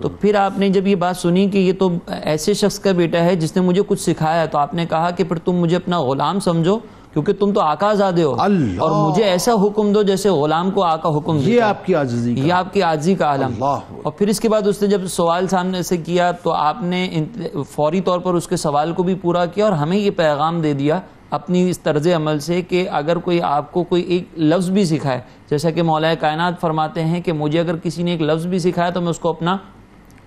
تو پھر آپ نے جب یہ بات سنی کہ یہ تو ایسے شخص کا بیٹا ہے جس نے مجھے کچھ سکھایا, تو آپ نے کہا کہ پھر تم مجھے اپنا غلام سمجھو, کیونکہ تم تو آقا زادے ہو, اور مجھے ایسا حکم دو جیسے غلام کو آقا حکم دیتا. یہ آپ کی عاجزی, یہ آپ کی عاجزی کا عالم. اور پھر اس کے بعد اس نے جب سوال سامنے سے کیا تو آپ نے فوری طور پر اس کے سوال کو بھی پورا کیا, اور ہمیں یہ پیغام دے دیا اپنی اس طرز عمل سے کہ اگر کوئی آپ کو کوئی ایک لفظ بھی سکھائے, جیسا کہ مولا کائنات فرماتے ہیں کہ مجھے اگر کسی نے ایک لفظ بھی سکھایا تو میں اس کو اپنا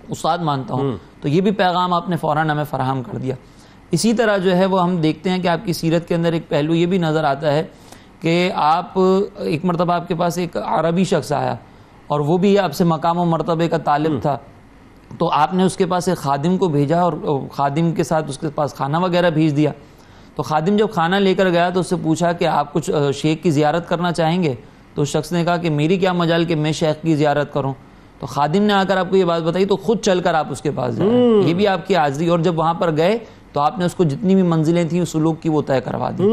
استاد مانتا ہوں. تو یہ بھی پیغام آپ نے فوراً ہمیں فراہم کر دیا. اسی طرح جو ہے وہ ہم دیکھتے ہیں کہ آپ کی سیرت کے اندر ایک پہلو یہ بھی نظر آتا ہے کہ آپ ایک مرتبہ آپ کے پاس ایک عربی شخص آیا اور وہ بھی آپ سے مقام و مرتبے کا طالب تھا, تو آپ نے اس کے پاس ایک خادم کو بھیجا اور خادم کے ساتھ اس کے پاس کھانا وغیرہ بھیج دیا. تو خادم جب کھانا لے کر گیا تو اس سے پوچھا کہ آپ کچھ شیخ کی زیارت کرنا چاہیں گے, تو اس شخص نے کہا کہ میری کیا مجال کہ میں شیخ کی زیارت کروں. تو خادم نے آ کر آپ کو یہ بات بتائی تو خود چل کر آپ اس کے پاس جائیں. یہ بھی آپ کی عاجزی. اور جب وہاں پر گئے تو آپ نے اس کو جتنی بھی منزلیں تھیں اس سلوک کی وہ طے کروا دی.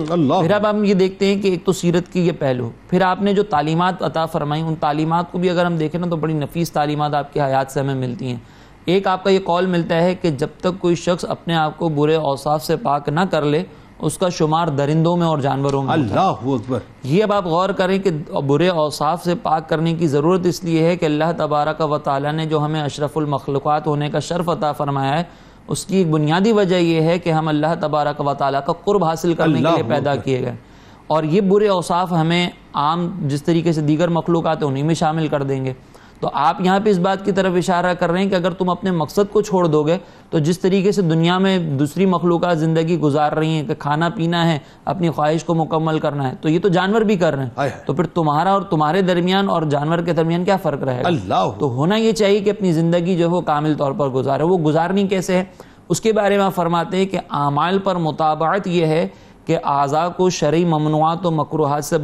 پھر اب ہم یہ دیکھتے ہیں کہ ایک تو سیرت کی یہ پہلو, پھر آپ نے جو تعلیمات عطا فرمائی ان تعلیمات کو بھی اگر ہم دیکھیں نا تو بڑی نفیس تعلیمات آپ کی حیات سے ہمیں ملتی ہیں. ایک آپ کا یہ قول ملتا ہے کہ جب تک کوئی شخص اپنے آپ کو برے اوصاف سے پاک نہ کر لے اس کا شمار درندوں میں اور جانوروں میں. اللہ اکبر. یہ اب آپ غور کریں کہ برے اوصاف سے پاک کرنے کی ضرورت اس لیے ہے کہ اللہ تبارک و تعالیٰ نے جو ہمیں اشرف المخلوقات ہونے کا شرف عطا فرمایا ہے اس کی ایک بنیادی وجہ یہ ہے کہ ہم اللہ تبارک و تعالیٰ کا قرب حاصل کرنے کے لیے پیدا کیے گئے, اور یہ برے اوصاف ہمیں عام جس طریقے سے دیگر مخلوقات ہیں انہی میں شامل کر دیں گے. تو آپ یہاں پہ اس بات کی طرف اشارہ کر رہے ہیں کہ اگر تم اپنے مقصد کو چھوڑ دو گے تو جس طریقے سے دنیا میں دوسری مخلوقات زندگی گزار رہی ہیں کہ کھانا پینا ہے, اپنی خواہش کو مکمل کرنا ہے, تو یہ تو جانور بھی کر رہے ہیں. تو پھر تمہارا اور تمہارے درمیان اور جانور کے درمیان کیا فرق رہے گا؟ تو ہونا یہ چاہیے کہ اپنی زندگی جو ہے وہ کامل طور پر گزارے. وہ گزارنی کیسے ہے اس کے بارے میں فرماتے ہیں کہ اعمال پر مطابعت یہ ہے کہ اعضاء کو شرعی ممنوعات و مکروہات سے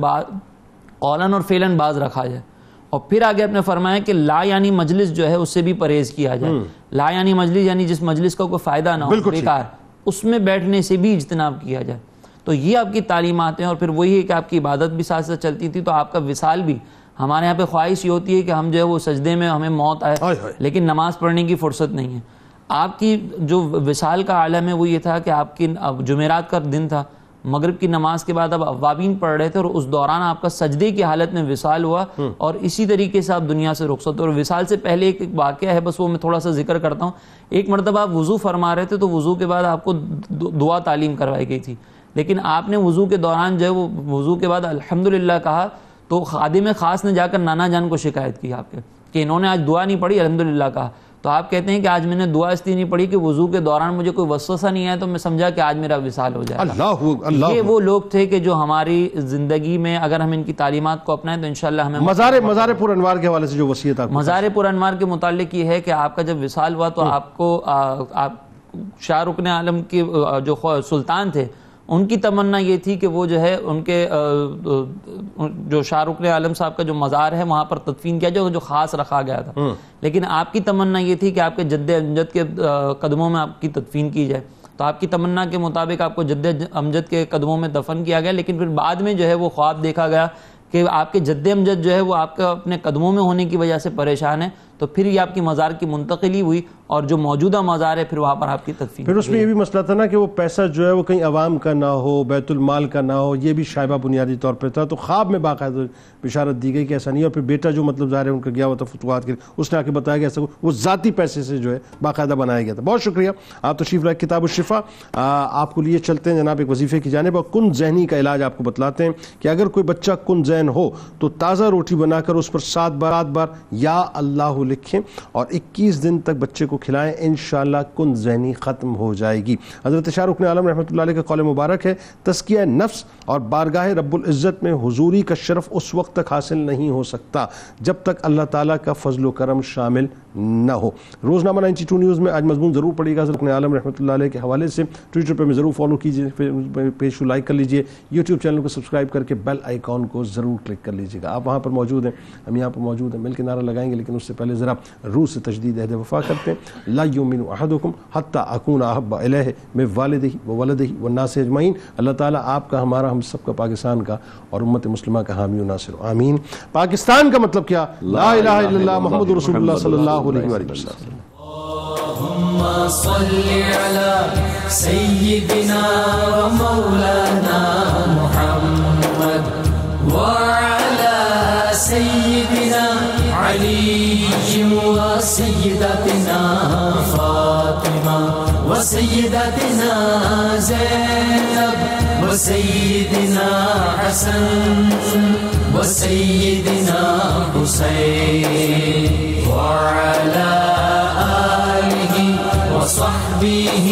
قولاً اور فعلاً باز رکھا جائے. اور پھر آگے آپ نے فرمایا کہ لا یعنی مجلس جو ہے اس سے بھی پرہیز کیا جائے. لا یعنی مجلس یعنی جس مجلس کا کوئی فائدہ نہ ہو, بیکار, اس میں بیٹھنے سے بھی اجتناب کیا جائے. تو یہ آپ کی تعلیمات ہیں. اور پھر وہی ہے کہ آپ کی عبادت بھی ساتھ ساتھ چلتی تھی, تو آپ کا وصال بھی. ہمارے یہاں پہ خواہش یہ ہوتی ہے کہ ہم جو ہے وہ سجدے میں ہمیں موت آئے لیکن نماز پڑھنے کی فرصت نہیں ہے. آپ کی جو وصال کا عالم ہے وہ یہ تھا کہ آپ کی جمعرات کا دن تھا, مغرب کی نماز کے بعد اب اوابین پڑھ رہے تھے اور اس دوران آپ کا سجدے کی حالت میں وصال ہوا, اور اسی طریقے سے آپ دنیا سے رخصت. اور وصال سے پہلے ایک واقعہ ہے, بس وہ میں تھوڑا سا ذکر کرتا ہوں. ایک مرتبہ آپ وضو فرما رہے تھے تو وضو کے بعد آپ کو دعا تعلیم کروائی گئی تھی, لیکن آپ نے وضو کے دوران جو ہے وہ وضو کے بعد الحمدللہ کہا تو خادم خاص نے جا کر نانا جان کو شکایت کی آپ کے کہ انہوں نے آج دعا نہیں پڑھی, الحمدللہ کہا. تو آپ کہتے ہیں کہ آج میں نے دعا اس لیے نہیں پڑھی کہ وضو کے دوران مجھے کوئی وسوسہ نہیں آیا تو میں سمجھا کہ آج میرا وصال ہو جائے گا. یہ وہ لوگ تھے کہ جو ہماری زندگی میں اگر ہم ان کی تعلیمات کو اپنائیں تو انشاءاللہ ہمیں مزار پر انوار کے حوالے سے جو وصیت آپ مزار پر انوار کے متعلق یہ ہے کہ آپ کا جب وصال ہوا تو آپ کو شاہ رکن عالم کے جو سلطان تھے ان کی تمنا یہ تھی کہ وہ جو ہے ان کے جو شاہ رکن عالم صاحب کا جو مزار ہے وہاں پر تدفین کیا جائے جو خاص رکھا گیا تھا، لیکن آپ کی تمنا یہ تھی کہ آپ کے جد امجد کے قدموں میں آپ کی تدفین کی جائے، تو آپ کی تمنا کے مطابق آپ کو جد امجد کے قدموں میں دفن کیا گیا، لیکن پھر بعد میں جو ہے وہ خواب دیکھا گیا کہ آپ کے جد امجد جو ہے وہ آپ کا اپنے قدموں میں ہونے کی وجہ سے پریشان ہے، تو پھر یہ آپ کی مزار کی منتقلی ہوئی اور جو موجودہ مزار ہے پھر وہاں پر آپ کی تدفین. پھر اس میں یہ بھی مسئلہ تھا نا کہ وہ پیسہ جو ہے وہ کہیں عوام کا نہ ہو، بیت المال کا نہ ہو، یہ بھی شائبہ بنیادی طور پہ تھا. تو خواب میں باقاعدہ بشارت دی گئی کہ ایسا نہیں ہے. اور پھر بیٹا جو مطلب ظاہر ہے ان کا گیا ہوا تھا فتوحات کے، اس نے آ کے بتایا کہ ایسا وہ ذاتی پیسے سے جو ہے باقاعدہ بنایا گیا تھا. بہت شکریہ آپ تشریف لائے. کتاب الشفا آپ کو لیے چلتے ہیں جناب ایک وظیفے کی جانب، اور کن ذہنی کا علاج آپ کو بتلاتے ہیں کہ اگر کوئی بچہ کن ذہن ہو تو تازہ روٹی بنا کر اس پر 7 بار یا اللہ لکھیں اور 21 دن تک بچے کو کھلائیں، انشاءاللہ کن ذہنی ختم ہو جائے گی. حضرت شاہ رکن عالم رحمۃ اللہ علیہ کا قول مبارک ہے، تزکیہ نفس اور بارگاہ رب العزت میں حضوری کا شرف اس وقت تک حاصل نہیں ہو سکتا جب تک اللہ تعالیٰ کا فضل و کرم شامل نہ ہو. روزنامہ 92 نیوز میں آج مضمون ضرور پڑھیے گا رکن عالم رحمۃ اللہ علیہ کے حوالے سے. ٹویٹر پہ میں ضرور فالو کیجیے، پیج کو لائک کر لیجیے، یوٹیوب چینل کو سبسکرائب کر کے بیل آئیکن کو ضرور کلک کر لیجیے گا. آپ وہاں پر موجود ہیں، ہم یہاں پر موجود ہیں، مل کے نعرہ لگائیں گے، لیکن اس سے پہلے ذرا روح سے تجدید عہد وفا کرتے ہیں. لا یؤمن احدکم حتی اکون احب الیہ من والدہ وولدہ والناس اجمعین. اللہ تعالیٰ آپ کا، ہمارا، ہم سب کا، پاکستان کا اور امت مسلمہ کا حامی و ناصر. آمین. پاکستان کا مطلب کیا؟ لا الہ الا اللہ محمد رسول اللہ صلی اللہ علیہ وآلہ وسلم. اللهم صل على سيدنا ومولانا محمد وعلى سيدنا علي وسيدتنا فاطمة وسيدتنا زينب وسيدنا حسن وسيدنا حسين وعلى آله وصحبه